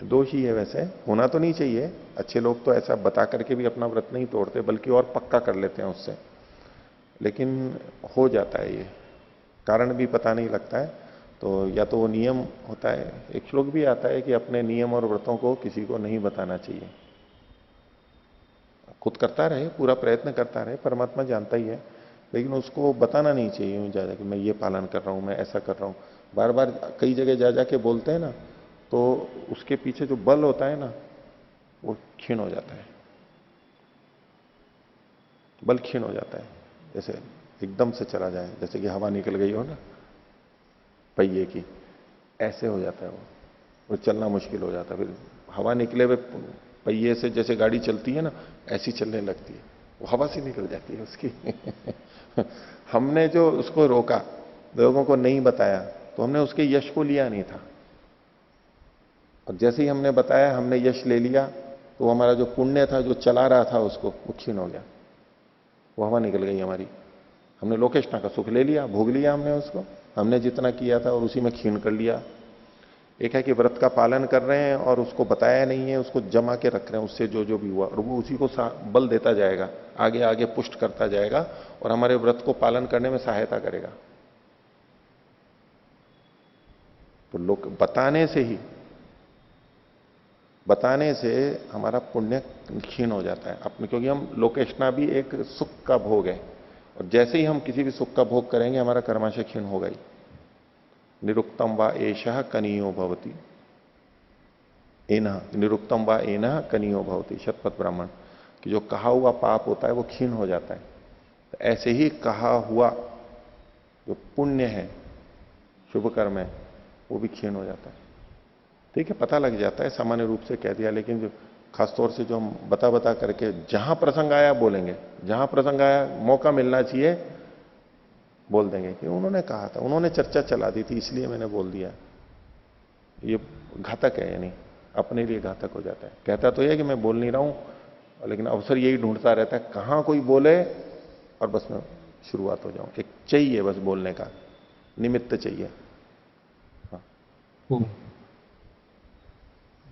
दोष ही है, वैसे होना तो नहीं चाहिए। अच्छे लोग तो ऐसा बता करके भी अपना व्रत नहीं तोड़ते, बल्कि और पक्का कर लेते हैं उससे। लेकिन हो जाता है ये, कारण भी पता नहीं लगता है। तो या तो वो नियम होता है, एक श्लोक भी आता है कि अपने नियम और व्रतों को किसी को नहीं बताना चाहिए। खुद करता रहे, पूरा प्रयत्न करता रहे, परमात्मा जानता ही है, लेकिन उसको बताना नहीं चाहिए यूं जा कि मैं ये पालन कर रहा हूं, मैं ऐसा कर रहा हूं। बार बार कई जगह जा जाके बोलते हैं ना, तो उसके पीछे जो बल होता है ना, वो क्षीण हो जाता है। बल क्षीण हो जाता है, जैसे एकदम से चला जाए, जैसे कि हवा निकल गई हो ना पहिए की, ऐसे हो जाता है वो चलना मुश्किल हो जाता है। फिर हवा निकले हुए पहिए से जैसे गाड़ी चलती है ना, ऐसी चलने लगती है, वो हवा से निकल जाती है उसकी। हमने जो उसको रोका, लोगों को नहीं बताया, तो हमने उसके यश को लिया नहीं था। और जैसे ही हमने बताया, हमने यश ले लिया, तो हमारा जो पुण्य था, जो चला रहा था उसको, वो क्षीण हो गया, वो हवा निकल गई हमारी। हमने लोकेशना का सुख ले लिया, भोग लिया हमने उसको, हमने जितना किया था और उसी में क्षीण कर लिया। एक है कि व्रत का पालन कर रहे हैं और उसको बताया नहीं है, उसको जमा के रख रहे हैं, उससे जो जो भी हुआ, और वो उसी को बल देता जाएगा, आगे आगे पुष्ट करता जाएगा और हमारे व्रत को पालन करने में सहायता करेगा। तो लोग बताने से हमारा पुण्य क्षीण हो जाता है अपने, क्योंकि हम लोकेशना भी एक सुख का भोग है, और जैसे ही हम किसी भी सुख का भोग करेंगे, हमारा कर्माशय क्षीण होगा ही। निरुक्तम व एषः कनीयो भवति, एनः निरुक्तम व एनः कनीयो भवति, शतपथ ब्राह्मण कि जो कहा हुआ पाप होता है वो क्षीण हो जाता है। तो ऐसे ही कहा हुआ जो पुण्य है, शुभ कर्म है, वो भी क्षीण हो जाता है। ठीक है, पता लग जाता है, सामान्य रूप से कह दिया, लेकिन जो खासतौर से जो हम बता बता करके जहां प्रसंग आया बोलेंगे, जहां प्रसंग आया मौका मिलना चाहिए बोल देंगे कि उन्होंने कहा था, उन्होंने चर्चा चला दी थी इसलिए मैंने बोल दिया। ये घातक है, यानी अपने लिए घातक हो जाता है। कहता तो यह कि मैं बोल नहीं रहा हूं, लेकिन अवसर यही ढूंढता रहता है कहां कोई बोले और बस मैं शुरुआत हो जाऊं। एक चाहिए बस बोलने का निमित्त चाहिए। हाँ। वो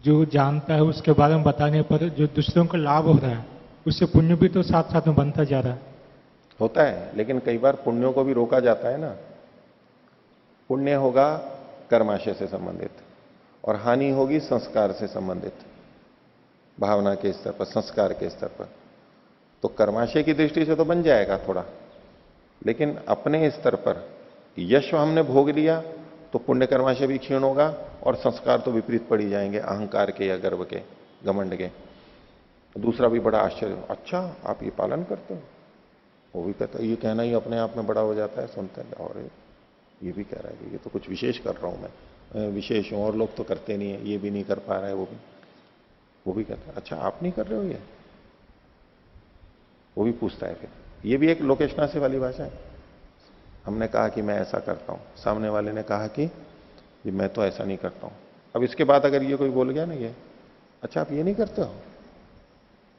जो जानता है उसके बारे में बताने पर जो दूसरों को लाभ हो रहा है उससे पुण्य भी तो साथ साथ में बनता जा रहा है। होता है, लेकिन कई बार पुण्यों को भी रोका जाता है ना। पुण्य होगा कर्माशय से संबंधित और हानि होगी संस्कार से संबंधित, भावना के स्तर पर, संस्कार के स्तर पर। तो कर्माशय की दृष्टि से तो बन जाएगा थोड़ा, लेकिन अपने स्तर पर यश हमने भोग लिया तो पुण्य कर्माशय भी क्षीण होगा और संस्कार तो विपरीत पड़ ही जाएंगे, अहंकार के या गर्व के, घमंड के। दूसरा भी बड़ा आश्चर्य, अच्छा आप ये पालन करते हो, वो भी कहता है, ये कहना ही अपने आप में बड़ा हो जाता है, सुनते हैं और ये भी कह रहा है कि ये तो कुछ विशेष कर रहा हूं मैं, विशेष हूं और लोग तो करते नहीं है, ये भी नहीं कर पा रहा है, वो भी कहता है अच्छा आप नहीं कर रहे हो ये, वो भी पूछता है। फिर ये भी एक लोकेशना से वाली भाषा है। हमने कहा कि मैं ऐसा करता हूं, सामने वाले ने कहा कि ये मैं तो ऐसा नहीं करता हूं। अब इसके बाद अगर ये कोई बोल गया ना ये अच्छा आप ये नहीं करते हो,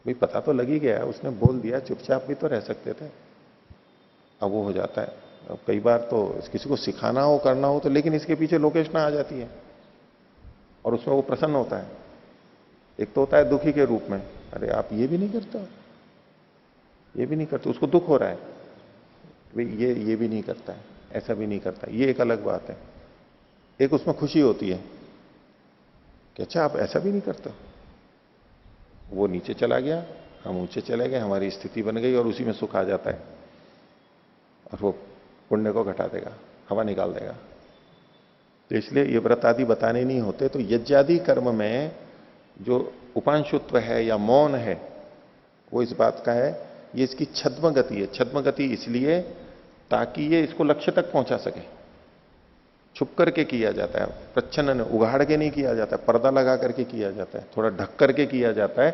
भाई पता तो लग ही गया, उसने बोल दिया, चुपचाप भी तो रह सकते थे। अब वो हो जाता है। अब कई बार तो किसी को सिखाना हो करना हो तो, लेकिन इसके पीछे लोकेशना आ जाती है और उसमें वो प्रसन्न होता है। एक तो होता है दुखी के रूप में, अरे आप ये भी नहीं करते हो, ये भी नहीं करते, उसको दुख हो रहा है भाई ये भी नहीं करता है, ऐसा भी नहीं करता, ये एक अलग बात है। एक उसमें खुशी होती है कि अच्छा आप ऐसा भी नहीं करते। वो नीचे चला गया, हम ऊंचे चले गए, हमारी स्थिति बन गई और उसी में सुख आ जाता है और वो पुण्य को घटा देगा, हवा निकाल देगा। तो इसलिए ये व्रत आदि बताने नहीं होते। तो यज्ञादि कर्म में जो उपांशुत्व है या मौन है वो इस बात का है, ये इसकी छद्म गति है। छद्म गति इसलिए ताकि ये इसको लक्ष्य तक पहुंचा सके। छुप करके किया जाता है, प्रच्छन्न उगाड़ के नहीं किया जाता है, पर्दा लगा करके किया जाता है, थोड़ा ढक करके किया जाता है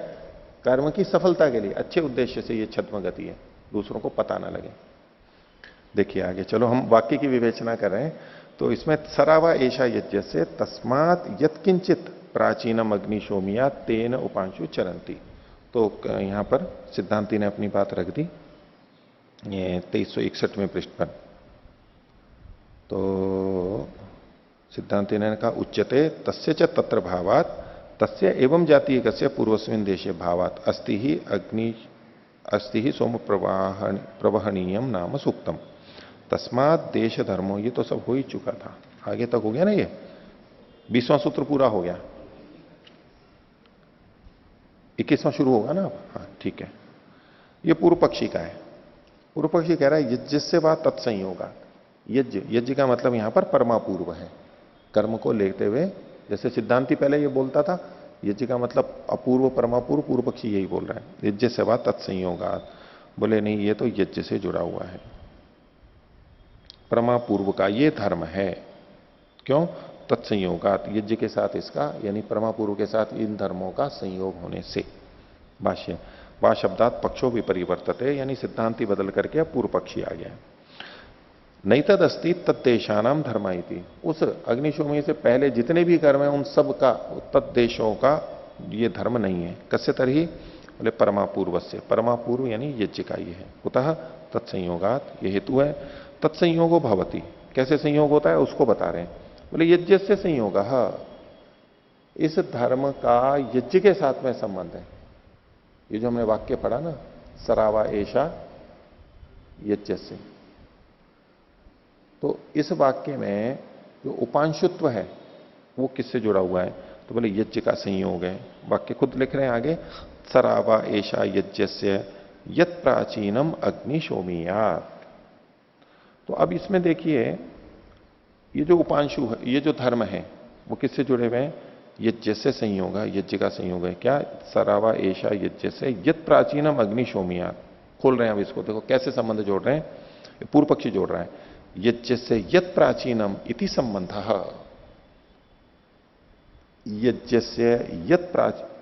कर्म की सफलता के लिए, अच्छे उद्देश्य से। ये छद्म गति है, दूसरों को पता ना लगे। देखिए आगे चलो, हम वाक्य की विवेचना कर रहे हैं। तो इसमें सरावा ऐशा यज्ञ से तस्मात यत्किंचित प्राचीनम अग्निशोमिया तेन उपांशु चरंती। तो यहां पर सिद्धांति ने अपनी बात रख दी, ये 2361वें पृष्ठ पर। तो सिद्धांति ने कहा उच्यते तस्य च तत्र भावात तस्य एवं जातीय कस्य पूर्वस्मिन देशे भावात अस्ति ही सोम प्रवहणीयम नाम सूक्तम तस्मात देश धर्मो। ये तो सब हो ही चुका था, आगे तक हो गया ना, ये 20वां सूत्र पूरा हो गया, 21वां शुरू होगा ना अब। हाँ ठीक है, ये पूर्व पक्षी का है। पूर्व पक्षी कह रहा है यज्ञ से बात तत्संयोगा। यज्ञ का मतलब यहां पर परमापूर्व है, कर्म को लेते हुए। जैसे सिद्धांति पहले ये बोलता था यज्ञ का मतलब अपूर्व परमापूर्व, पूर्व पक्षी यही बोल रहा है यज्ञ से बात तत्संयोगा। बोले नहीं, ये तो यज्ञ से जुड़ा हुआ है, परमापूर्व का ये धर्म है। क्यों? तत्संयोगात, यज्ञ के साथ इसका यानी परमापूर्व के साथ इन धर्मों का संयोग होने से। भाष्य वा शब्दात पक्षों भी परिवर्तते, यानी सिद्धांति बदल करके अब पूर्व पक्षी आ गया। नहीं तद अस्ति तत्देशानाम धर्मा इति। उस अग्निशोमी से पहले जितने भी कर्म है उन सब का, तत्देशों का ये धर्म नहीं है। कस्य तरही? बोले परमापूर्व से। परमापूर्व यानी यज्ञ का ये है। कुतः तत्संयोगात, ये हेतु है। तत्संयोगो भवति, कैसे संयोग होता है उसको बता रहे हैं। बोले यज्ञ से संयोग, इस धर्म का यज्ञ के साथ में संबंध है। ये जो हमने वाक्य पढ़ा ना, सरावा ऐशा यज्ञ से, तो इस वाक्य में जो उपांशुत्व है वो किससे जुड़ा हुआ है? तो बोले यज्ञ का संयोग है। वाक्य खुद लिख रहे हैं आगे, सरावा ऐशा यज्ञ से यत प्राचीनम अग्निशोमियात। तो अब इसमें देखिए, ये जो उपांशु है, ये जो धर्म है वो किससे जुड़े हुए हैं? यज्ञ से संयोग है, यज्ञ का संयोग है। क्या? सरावा ऐशा यज्ञ से यत प्राचीनम अग्निशोमियात। खोल रहे हैं अब इसको, देखो कैसे संबंध जोड़ रहे हैं। पूर्व पक्षी जोड़ रहा है, यज्ञ से यत प्राचीनम इति संबंध। यज्ञस्य यत्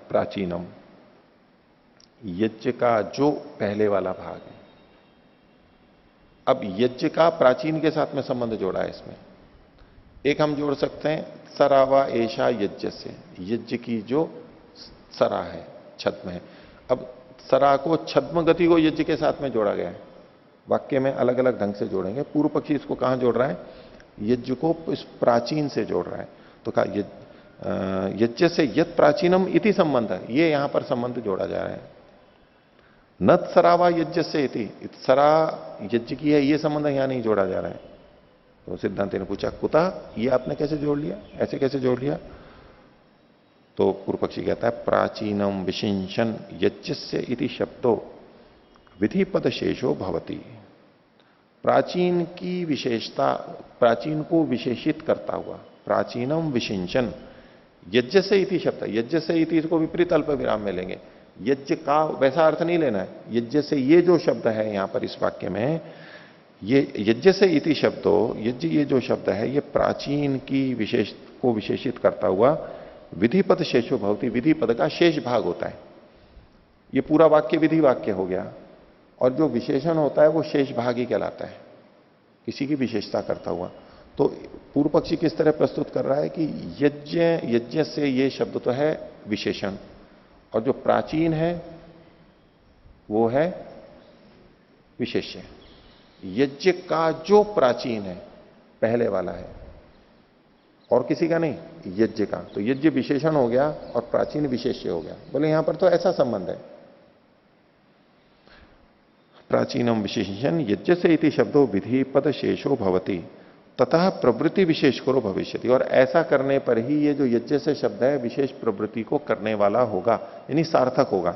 प्राचीनम, यज्ञ का जो पहले वाला भाग है। अब यज्ञ का प्राचीन के साथ में संबंध जोड़ा है इसमें। एक हम जोड़ सकते हैं सरावा ऐशा यज्ञ से, यज्ञ की जो सरा है, छद्म है। अब सरा को, छद्म गति को यज्ञ के साथ में जोड़ा गया है। वाक्य में अलग अलग ढंग से जोड़ेंगे। पूर्व पक्षी इसको कहां जोड़ रहा है? यज्ञ को इस प्राचीन से जोड़ रहा है। तो कहा यज्ञ से यत् प्राचीनम इति संबंध है, ये यहां पर संबंध जोड़ा जा रहा है। नत सरावा यज्ञ से इति, सरा यज्ञ की है, ये संबंध यहां नहीं जोड़ा जा रहा है। तो सिद्धांत ने पूछा कुतः, ये आपने कैसे जोड़ लिया, ऐसे कैसे जोड़ लिया? तो पूर्व पक्षी कहता है प्राचीनम विशिंशन यज्ञस्य इति शब्दो विधि पद शेषो भवति। प्राचीन की विशेषता, प्राचीन को विशेषित करता हुआ, प्राचीनम विशिंचन यज्ञ से इति शब्द, यज्ञ से इति इसको विपरीत अल्प विराम में लेंगे। यज्ञ का वैसा अर्थ नहीं लेना है। यज्ञ से ये जो शब्द है यहां पर इस वाक्य में, ये यज्ञ से इति शब्दो, यज्ञ ये जो शब्द है ये प्राचीन की विशेष को विशेषित करता हुआ विधि पद शेषो भवति, विधि पद का शेष भाग होता है। ये पूरा वाक्य विधि वाक्य हो गया, और जो विशेषण होता है वो शेष भाग ही कहलाता है, किसी की विशेषता करता हुआ। तो पूर्व पक्षी किस तरह प्रस्तुत कर रहा है कि यज्ञ, यज्ञ से ये शब्द तो है विशेषण, और जो प्राचीन है वो है विशेष्य। यज्ञ का जो प्राचीन है, पहले वाला है, और किसी का नहीं, यज्ञ का। तो यज्ञ विशेषण हो गया और प्राचीन विशेष्य हो गया। बोले यहां पर तो ऐसा संबंध है, प्राचीनम विशेषण यज्ञ से इति शब्दों विधि पद शेषो भवति ततः प्रवृत्ति विशेष करो भविष्यति। और ऐसा करने पर ही ये जो यज्ञ से शब्द है विशेष प्रवृत्ति को करने वाला होगा, यानी सार्थक होगा।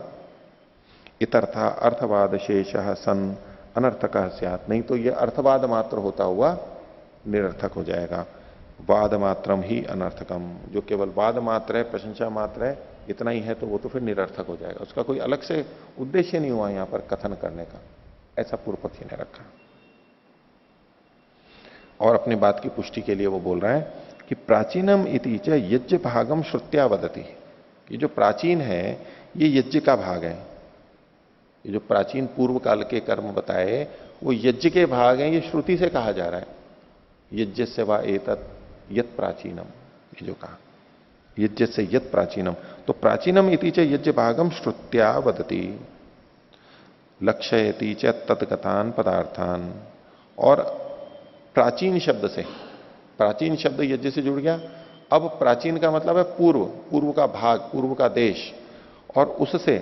इतर्था अर्थवाद शेष सन अनर्थक स्यात्, नहीं तो ये अर्थवाद मात्र होता हुआ निरर्थक हो जाएगा। वाद मात्रम ही अनर्थकम, जो केवल वाद मात्र है, प्रशंसा मात्र है, इतना ही है, तो वो तो फिर निरर्थक हो जाएगा। उसका कोई अलग से उद्देश्य नहीं हुआ यहां पर कथन करने का, ऐसा पूर्व पक्षी ने रखा। और अपनी बात की पुष्टि के लिए वो बोल रहा है कि प्राचीनम इति च यज्ञ भागम श्रुत्या वदति। ये जो प्राचीन है ये यज्ञ का भाग है। ये जो प्राचीन पूर्व काल के कर्म बताए वो यज्ञ के भाग हैं, ये श्रुति से कहा जा रहा है। यज्ञ से वा एतत् यत् प्राचीनम, ये जो कहा यज्ञ से यत् प्राचीनम, तो प्राचीनम इति च यज्ञ भागम श्रुत्या वदति लक्ष्यति च तत्कथान पदार्थान। और प्राचीन शब्द से, प्राचीन शब्द यज्ञ से जुड़ गया। अब प्राचीन का मतलब है पूर्व, पूर्व का भाग, पूर्व का देश, और उससे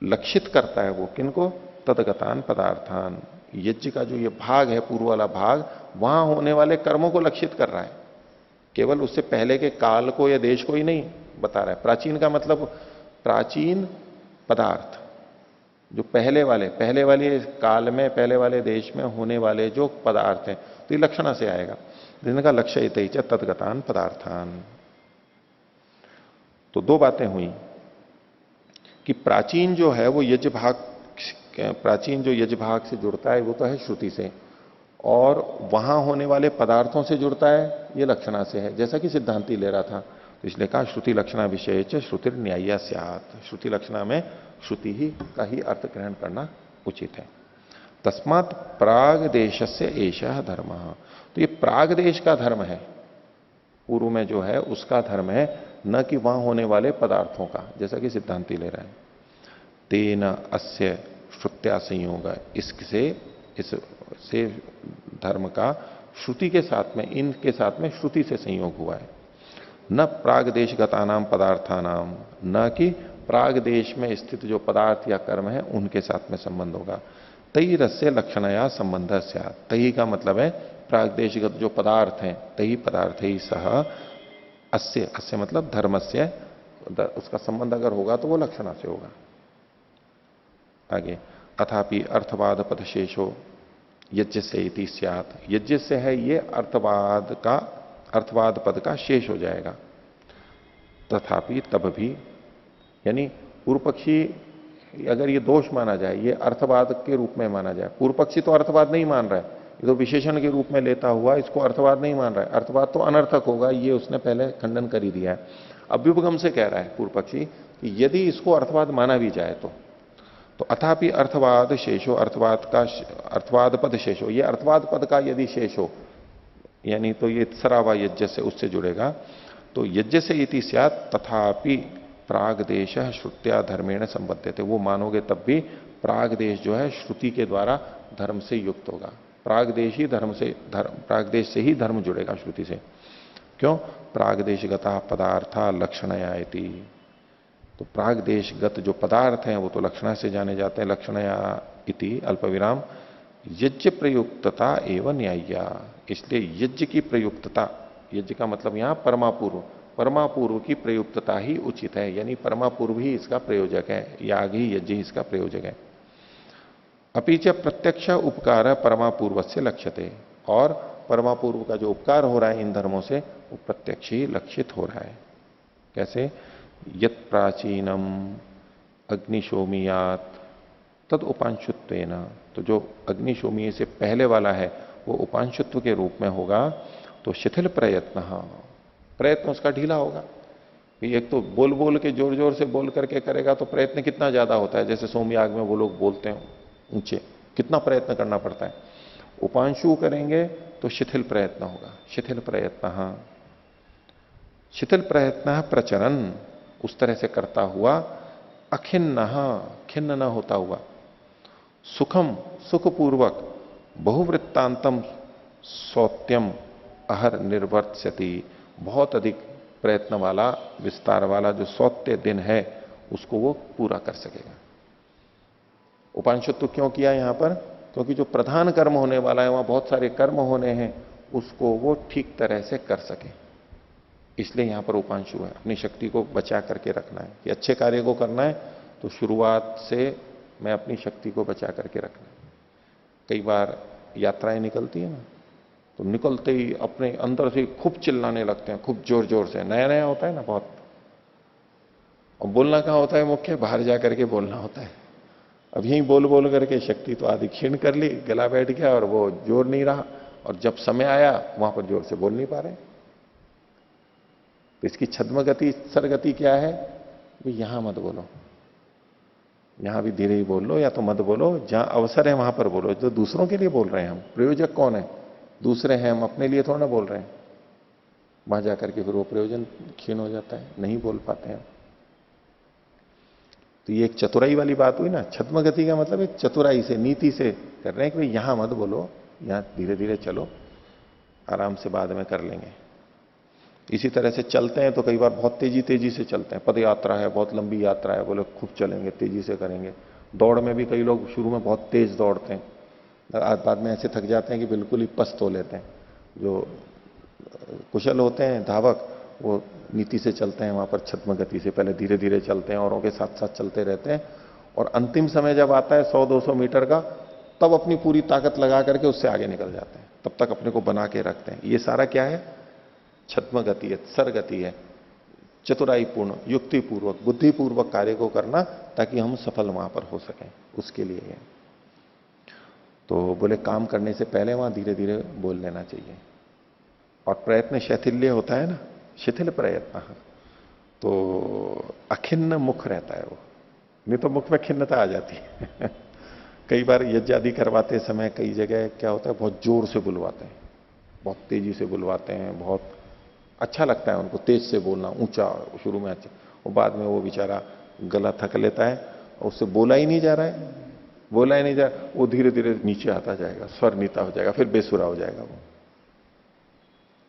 लक्षित करता है वो किनको? तदगतान पदार्थान। यज्ञ का जो ये भाग है, पूर्व वाला भाग, वहां होने वाले कर्मों को लक्षित कर रहा है, केवल उससे पहले के काल को या देश को ही नहीं बता रहा है। प्राचीन का मतलब प्राचीन पदार्थ, जो पहले वाले काल में, पहले वाले देश में होने वाले जो पदार्थ हैं, तो ये लक्षणा से आएगा, जिनका लक्ष्य इति च तदगतान पदार्थान। तो दो बातें हुई कि प्राचीन जो है वो यज्ञ भाग, प्राचीन जो यज्ञ भाग से जुड़ता है वो तो है श्रुति से, और वहां होने वाले पदार्थों से जुड़ता है ये लक्षणा से है, जैसा कि सिद्धांति ले रहा था। तो इसलिए कहा श्रुति लक्षणा विषय च श्रुतिर न्याय्या स्यात्। श्रुति लक्षणा में श्रुति ही का ही अर्थ ग्रहण करना उचित है। तस्मात् प्राग देश से एषः धर्म, तो ये प्राग देश का धर्म है, पूर्व में जो है उसका धर्म है, न कि वहां होने वाले पदार्थों का, जैसा कि सिद्धांति ले रहा है। तेन अस्य श्रुत्या संयोग, इससे धर्म का श्रुति के साथ में, इनके साथ में श्रुति से संयोग हुआ है। न प्राग देशगतानाम पदार्थानाम, न कि प्राग देश में स्थित जो पदार्थ या कर्म है उनके साथ में संबंध होगा। तई रस्य लक्षणया संबंध स्यात्, तई का मतलब है प्राग देशगत जो पदार्थ हैं, तई पदार्थ ही सह अस्य, अस्य मतलब धर्मस्य, उसका संबंध अगर होगा तो वो लक्षणा से होगा। आगे अथापि अर्थवाद पद शेषो यज्ञ से इति स्यात्, यज्ञ से है ये अर्थवाद का, अर्थवाद पद का शेष हो जाएगा। तथापि तब भी, यानी पूर्व पक्षी अगर ये दोष माना जाए, ये अर्थवाद के रूप में माना जाए, पूर्व पक्षी तो अर्थवाद नहीं मान रहा है, ये तो विशेषण के रूप में लेता हुआ इसको अर्थवाद नहीं मान रहा है। अर्थवाद तो अनर्थक होगा, ये उसने पहले खंडन कर ही दिया है। अभ्युपगम से कह रहा है पूर्व पक्षी कि यदि इसको अर्थवाद माना भी जाए तो अथापि अर्थवाद शेषो, अर्थवाद पद शेषो, ये अर्थवाद पद का यदि शेष हो, यानी तो ये सरावा यज्ञ से उससे जुड़ेगा, तो यज्ञ से इति स्यात् तथापि प्रागदेश श्रुत्या धर्मेण संबद्ध थे, वो मानोगे तब भी प्रागदेश जो है श्रुति के द्वारा धर्म से युक्त होगा। प्रागदेश से ही धर्म जुड़ेगा श्रुति से। क्यों? प्रागदेशगता पदार्था लक्षणया इति, तो प्रागदेशगत जो पदार्थ हैं वो तो लक्षणा से जाने जाते हैं। लक्षणया इति अल्पविराम यज्ञ प्रयुक्तता एवं न्याय्या, इसलिए यज्ञ की प्रयुक्तता, यज्ञ का मतलब यहां परमापूर्व की प्रयुक्तता ही उचित है, यानी परमापूर्व ही इसका प्रयोजक है, याग ही यज्ञ ही इसका प्रयोजक है। अपिच प्रत्यक्ष उपकार परमापूर्व से लक्ष्यते, और परमापूर्व का जो उपकार हो रहा है इन धर्मों से वो प्रत्यक्ष ही लक्षित हो रहा है। कैसे? यत प्राचीनम अग्निशोमियात तद उपांशुत्वेन, तो जो अग्निशोमीय से पहले वाला है वो उपांशुत्व के रूप में होगा। तो शिथिल प्रयत्न उसका ढीला होगा। एक तो बोल बोल के जोर जोर से बोल करके करेगा तो प्रयत्न कितना ज्यादा होता है, जैसे सोमयाग में वो लोग बोलते हैं ऊंचे, कितना प्रयत्न करना पड़ता है। उपांशु करेंगे तो शिथिल प्रयत्न होगा। शिथिल प्रयत्न प्रचरन, उस तरह से करता हुआ, अखिन्न, खिन्न न होता हुआ, सुखम सुखपूर्वक, बहुवृत्तांतम सौत्यम अहर निर्वर्त्यति, बहुत अधिक प्रयत्न वाला, विस्तार वाला जो सौत्य दिन है उसको वो पूरा कर सकेगा। उपांशुत्व क्यों किया यहां पर? क्योंकि जो प्रधान कर्म होने वाला है, वहां बहुत सारे कर्म होने हैं, उसको वो ठीक तरह से कर सके, इसलिए यहां पर उपांशु है। अपनी शक्ति को बचा करके रखना है कि अच्छे कार्य को करना है तो शुरुआत से मैं अपनी शक्ति को बचा करके रखना है। कई बार यात्राएं निकलती है ना, तो निकलते ही अपने अंदर से खूब चिल्लाने लगते हैं, खूब जोर जोर से, नया नया होता है ना बहुत, और बोलना कहां होता है मुख्य? बाहर जाकर के बोलना होता है। अब यही बोल बोल करके शक्ति तो आदि क्षीण कर ली, गला बैठ गया और वो जोर नहीं रहा, और जब समय आया वहां पर जोर से बोल नहीं पा रहे। तो इसकी छद्म गति, सरगति क्या है? यहां मत बोलो, यहां भी धीरे ही बोल लो, या तो मत बोलो, जहां अवसर है वहां पर बोलो। जो दूसरों के लिए बोल रहे हैं हम, प्रयोजक कौन है? दूसरे हैं, हम अपने लिए थोड़ा ना बोल रहे हैं। वहां जाकर के फिर वो प्रयोजन क्षीण हो जाता है, नहीं बोल पाते हैं। तो ये एक चतुराई वाली बात हुई ना। छद्म गति का मतलब एक चतुराई से, नीति से कर रहे हैं कि भाई यहां मत बोलो, यहां धीरे धीरे चलो, आराम से बाद में कर लेंगे। इसी तरह से चलते हैं तो कई बार बहुत तेजी तेजी से चलते हैं, पद यात्रा है, बहुत लंबी यात्रा है, बोले खूब चलेंगे, तेजी से करेंगे। दौड़ में भी कई लोग शुरू में बहुत तेज दौड़ते हैं, बाद में ऐसे थक जाते हैं कि बिल्कुल ही पस्त हो लेते हैं। जो कुशल होते हैं धावक, वो नीति से चलते हैं, वहां पर छद्म गति से पहले धीरे धीरे चलते हैं, औरों के साथ साथ चलते रहते हैं, और अंतिम समय जब आता है 100-200 मीटर का, तब अपनी पूरी ताकत लगा करके उससे आगे निकल जाते हैं। तब तक अपने को बना के रखते हैं। ये सारा क्या है? छद्म गति है, सरगति है, चतुराईपूर्ण, युक्तिपूर्वक, बुद्धिपूर्वक कार्य को करना ताकि हम सफल वहां पर हो सकें, उसके लिए है। तो बोले काम करने से पहले वहां धीरे धीरे बोल लेना चाहिए। और प्रयत्न शैथिल्य होता है ना, शिथिल प्रयत्न, तो अखिन्न मुख रहता है वो, नहीं तो मुख में खिन्नता आ जाती है। कई बार यज्ञ आदि करवाते समय कई जगह क्या होता है, बहुत जोर से बुलवाते हैं, बहुत तेजी से बुलवाते हैं, बहुत अच्छा लगता है उनको तेज से बोलना, ऊंचा शुरू में अच्छा, और बाद में वो बेचारा गला थक लेता है और उससे बोला ही नहीं जा रहा है, वो धीरे धीरे नीचे आता जाएगा, स्वर नीता हो जाएगा, फिर बेसुरा हो जाएगा वो,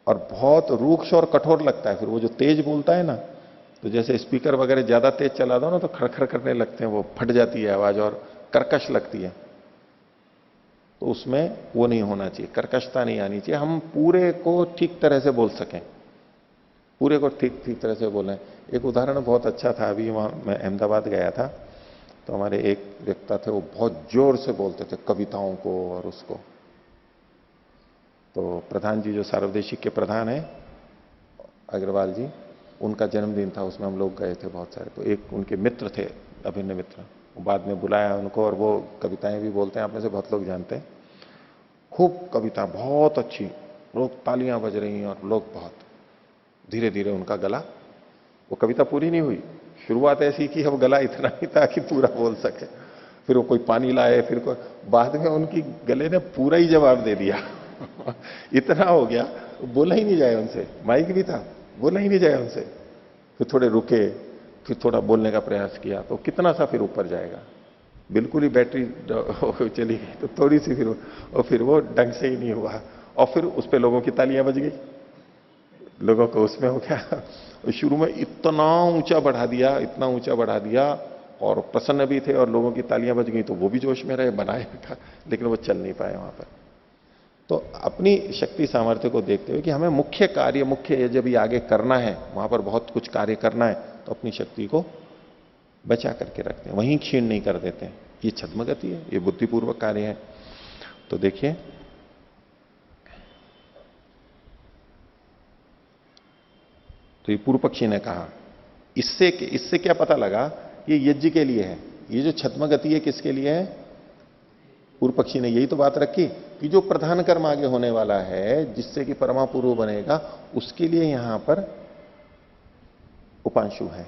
और बहुत रूक्ष और कठोर लगता है। फिर वो जो तेज बोलता है ना, तो जैसे स्पीकर वगैरह ज्यादा तेज चला दो ना तो खड़खड़ करने लगते हैं, वो फट जाती है आवाज और कर्कश लगती है। तो उसमें वो नहीं होना चाहिए, कर्कशता नहीं आनी चाहिए। हम पूरे को ठीक तरह से बोल सकें, पूरे को ठीक ठीक तरह से बोलें। एक उदाहरण बहुत अच्छा था, अभी वहां मैं अहमदाबाद गया था, तो हमारे एक व्यक्ता थे, वो बहुत जोर से बोलते थे कविताओं को और उसको। तो प्रधान जी जो सार्वदेशिक के प्रधान हैं अग्रवाल जी, उनका जन्मदिन था, उसमें हम लोग गए थे बहुत सारे। तो एक उनके मित्र थे, अभिन्न मित्र, बाद में बुलाया उनको, और वो कविताएं भी बोलते हैं, आप में से बहुत लोग जानते हैं। खूब कविता बहुत अच्छी, लोग तालियां बज रही हैं और लोग बहुत धीरे धीरे उनका गला, वो कविता पूरी नहीं हुई, शुरुआत ऐसी की अब गला इतना ही था कि पूरा बोल सके, फिर वो कोई पानी लाए, फिर कोई, बाद में उनकी गले ने पूरा ही जवाब दे दिया इतना हो गया, बोला ही नहीं जाए उनसे, माइक भी था, बोला ही नहीं जाए उनसे। फिर थोड़े रुके, फिर थोड़ा बोलने का प्रयास किया, तो कितना सा फिर ऊपर जाएगा, बिल्कुल ही बैटरी चली गई तो थोड़ी सी फिर, और फिर वो ढंग से ही नहीं हुआ, और फिर उस पे लोगों की तालियां बज गई, लोगों को उसमें हो गया। शुरू में इतना ऊंचा बढ़ा दिया, इतना ऊंचा बढ़ा दिया, और प्रसन्न भी थे और लोगों की तालियां बज गई तो वो भी जोश में रहे, बनाए रखा, लेकिन वो चल नहीं पाए वहां पर। तो अपनी शक्ति सामर्थ्य को देखते हुए कि हमें मुख्य कार्य, मुख्य जब ये आगे करना है, वहां पर बहुत कुछ कार्य करना है, तो अपनी शक्ति को बचा करके रखते हैं, वहीं क्षीण नहीं कर देते हैं। ये छद्मगति है, ये बुद्धिपूर्वक कार्य है। तो देखिए, तो ये पूर्व पक्षी ने कहा, इससे क्या पता लगा, ये यज्ञ के लिए है, ये जो छद्मगति है किसके लिए है? पूर्व पक्षी ने यही तो बात रखी कि जो प्रधान कर्म आगे होने वाला है, जिससे कि परमापूर्व बनेगा, उसके लिए यहां पर उपांशु है।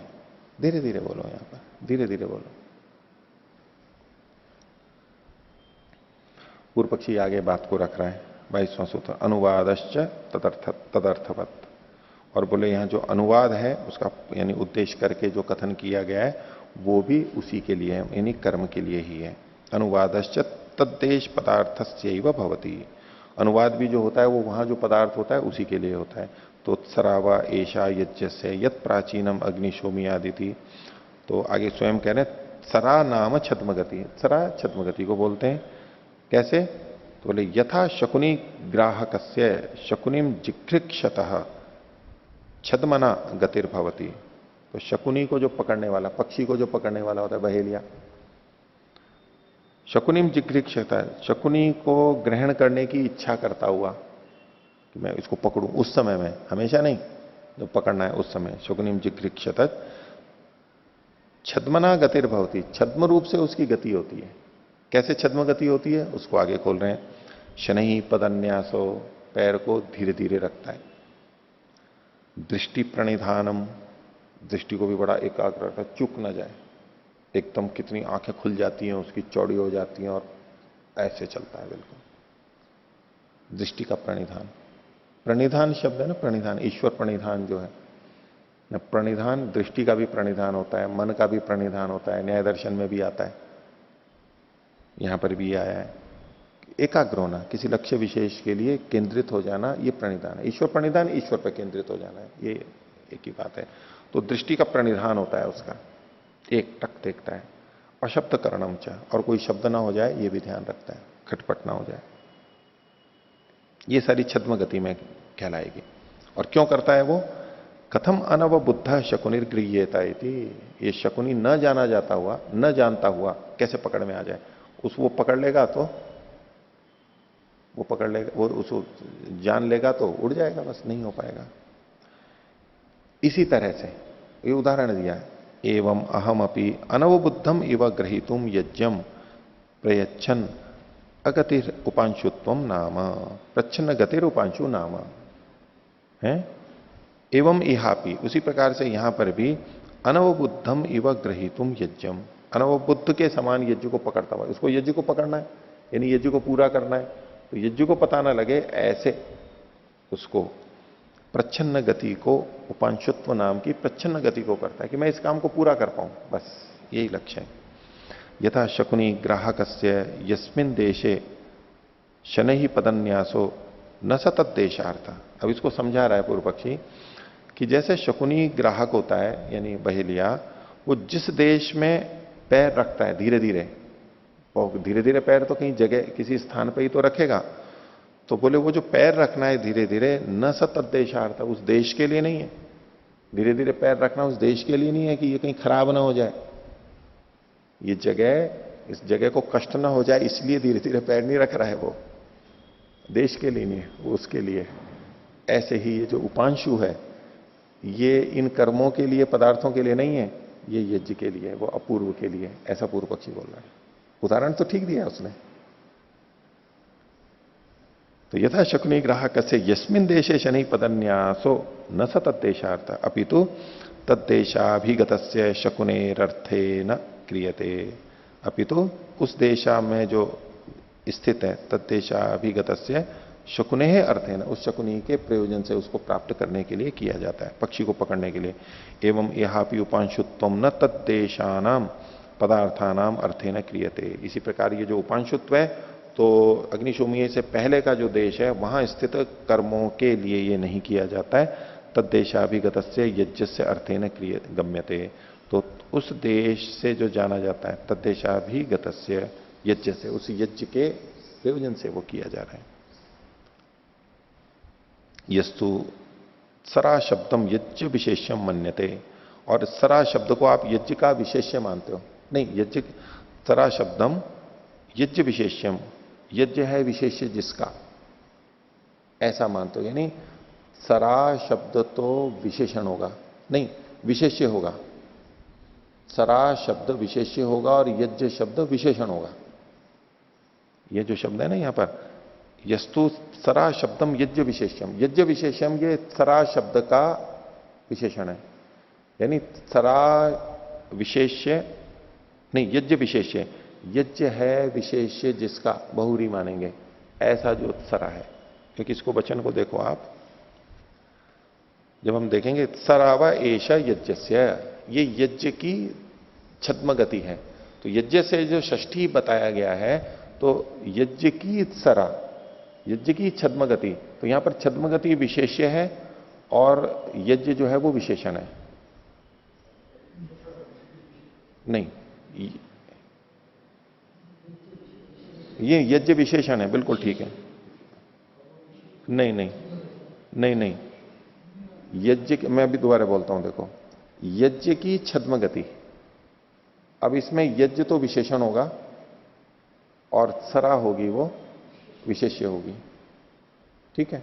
धीरे धीरे बोलो, यहां पर धीरे धीरे बोलो। पूर्व पक्षी आगे बात को रख रहा है, 22वां सूत्र, अनुवादश्च तदर्थवत, और बोले यहां जो अनुवाद है उसका यानी उद्देश्य करके जो कथन किया गया है वो भी उसी के लिए है, यानी कर्म के लिए ही है। अनुवादश्च तद्देश पदार्थस्यैव भवति, अनुवाद भी जो होता है वो वहां जो पदार्थ होता है उसी के लिए होता है। तो सरावा एषा यज्ञस्य यत प्राचीनम अग्निशोमी आदिति, तो आगे स्वयं कह रहे हैं सरा नाम छद्मगति, सरा छद्मगति को बोलते हैं। कैसे? तो बोले यथा शकुनी ग्राहकस्य शकुनिम जिघृक्षतः छद्मना गतिर्भवती, तो शकुनी को जो पकड़ने वाला, पक्षी को जो पकड़ने वाला होता है, बहेलिया, शकुनिम जिघृक्षता, शकुनी को ग्रहण करने की इच्छा करता हुआ कि मैं इसको पकड़ूं, उस समय में, हमेशा नहीं, जो पकड़ना है उस समय, शकुनिम जिघृक्षत छद्मना गतिर्भवती, छद्म रूप से उसकी गति होती है। कैसे छद्म गति होती है उसको आगे खोल रहे हैं, शनैः पदन्यासो, पैर को धीरे धीरे रखता है, दृष्टि प्रणिधानम, दृष्टि को भी बड़ा एकाग्र रखता है, चूक ना जाए, एकदम कितनी आंखें खुल जाती हैं उसकी, चौड़ी हो जाती हैं, और ऐसे चलता है बिल्कुल, दृष्टि का प्रणिधान। प्रणिधान शब्द है ना, प्रणिधान, ईश्वर प्रणिधान जो है ना, प्रणिधान दृष्टि का भी प्रणिधान होता है, मन का भी प्रणिधान होता है, न्याय दर्शन में भी आता है, यहां पर भी आया है, एकाग्र होना, किसी लक्ष्य विशेष के लिए केंद्रित हो जाना, ये प्रणिधान है। ईश्वर प्रणिधान, ईश्वर पर केंद्रित हो जाना है, ये एक ही बात है। तो दृष्टि का प्रणिधान होता है उसका, एक टक देखता है, अशब्द करणम च, और कोई शब्द ना हो जाए ये भी ध्यान रखता है, खटपट ना हो जाए, ये सारी छद्म गति में कहलाएगी। और क्यों करता है वो? कथम अनव बुद्ध शकुनिर्गृह्येता इति, ये शकुनी न जाना जाता हुआ, न जानता हुआ कैसे पकड़ में आ जाए, वो पकड़ लेगा तो वो पकड़ लेगा, वो उसको जान लेगा तो उड़ जाएगा, बस नहीं हो पाएगा। इसी तरह से ये उदाहरण दिया है, एवं अहम अपि अनवबुद्धम इव ग्रहीतुम यज्ञम प्रयच्छन अगतिर उपांशुत्व नाम, प्रच्छन्न गतिर उपांशु नाम है। एवं इहापि, उसी प्रकार से यहां पर भी अनवबुद्धम इव ग्रहीतुम यज्ञम, अनवबुद्ध के समान यज्ञ को पकड़ता हुआ, उसको यज्ञ को पकड़ना है, यानी यज्ञ को पूरा करना है, तो यज्ञ को पता ना लगे ऐसे उसको प्रच्छन्न गति को, उपांशुत्व नाम की प्रच्छन्न गति को करता है कि मैं इस काम को पूरा कर पाऊं, बस यही लक्ष्य है। यथा शकुनी ग्राहकस्य यस्मिन देशे शनैः पदन्यासो न स तद्देशार्थ, अब इसको समझा रहा है पूर्व पक्षी कि जैसे शकुनी ग्राहक होता है, यानी बहेलिया, वो जिस देश में पैर रखता है धीरे धीरे, और धीरे धीरे पैर तो कहीं जगह किसी स्थान पर ही तो रखेगा, तो बोले वो जो पैर रखना है धीरे धीरे, न स तद्देशार्थ, उस देश के लिए नहीं है, धीरे धीरे पैर रखना उस देश के लिए नहीं है कि ये कहीं खराब ना हो जाए, ये जगह, इस जगह को कष्ट ना हो जाए इसलिए धीरे धीरे पैर नहीं रख रहा है, वो देश के लिए नहीं है, वो उसके लिए। ऐसे ही ये जो उपांशु है, ये इन कर्मों के लिए, पदार्थों के लिए नहीं है, ये यज्ञ के लिए, वो अपूर्व के लिए, ऐसा पूर्व पक्षी बोल रहा है। उदाहरण तो ठीक दिया उसने। तो यथा शकुनी ग्राहक से यस्मिन देशे शनि पदन्यासो न स तद्देशार्थ अपितु तद्देशाभिगत शकुनेरर्थे न क्रियते, अपितु उस देशा में जो स्थित है तद्देशाभिगत शकुने अर्थे न, उस शकुनी के प्रयोजन से उसको प्राप्त करने के लिए किया जाता है, पक्षी को पकड़ने के लिए। एवं यहापि उपांशुत्व न तद्देशानाम पदार्थानाम अर्थे न क्रियते, इसी प्रकार ये जो उपांशुत्व है तो अग्निशोमीय से पहले का जो देश है वहां स्थित कर्मों के लिए ये नहीं किया जाता है। तद्देशाभिगत यज्ञ से अर्थे न क्रिय गम्यते, तो उस देश से जो जाना जाता है तद्देशाभिगत यज्ञ से, उस यज्ञ के प्रयोजन से वो किया जा रहा है। यस्तु सरा शब्दम यज्ञ विशेष्यम मन्यते, और सरा शब्द को आप यज्ञ का विशेष्य मानते हो? नहीं, यज्ञ सरा शब्दम यज्ञ विशेष्यम, यज्ञ है विशेष्य जिसका, ऐसा मानते हो। यानी सरा शब्द तो विशेषण होगा, नहीं विशेष्य होगा। सरा शब्द विशेष्य होगा और यज्ञ शब्द विशेषण होगा। ये जो शब्द है ना यहां पर, यस्तु सरा शब्दम यज्ञ विशेष्यम, यज्ञ विशेषम ये सरा शब्द का विशेषण है। यानी सरा विशेष्य नहीं, यज्ञ विशेष्य, यज्ञ है विशेष्य जिसका, बहुरी मानेंगे ऐसा जो सरा है। क्योंकि इसको वचन को देखो आप, जब हम देखेंगे सरावा एशा यज्ञस्य, ये यज्ञ की छद्म गति है। तो यज्ञ से जो षष्ठी बताया गया है तो यज्ञ की सरा, यज्ञ की छद्म गति, तो यहां पर छद्म गति विशेष्य है और यज्ञ जो है वो विशेषण है। नहीं, ये यज्ञ विशेषण है, बिल्कुल ठीक है। नहीं नहीं नहीं नहीं, यज्ञ, मैं अभी दोबारा बोलता हूं, देखो यज्ञ की छद्म गति, अब इसमें यज्ञ तो विशेषण होगा और सरा होगी वो विशेष्य होगी, ठीक है,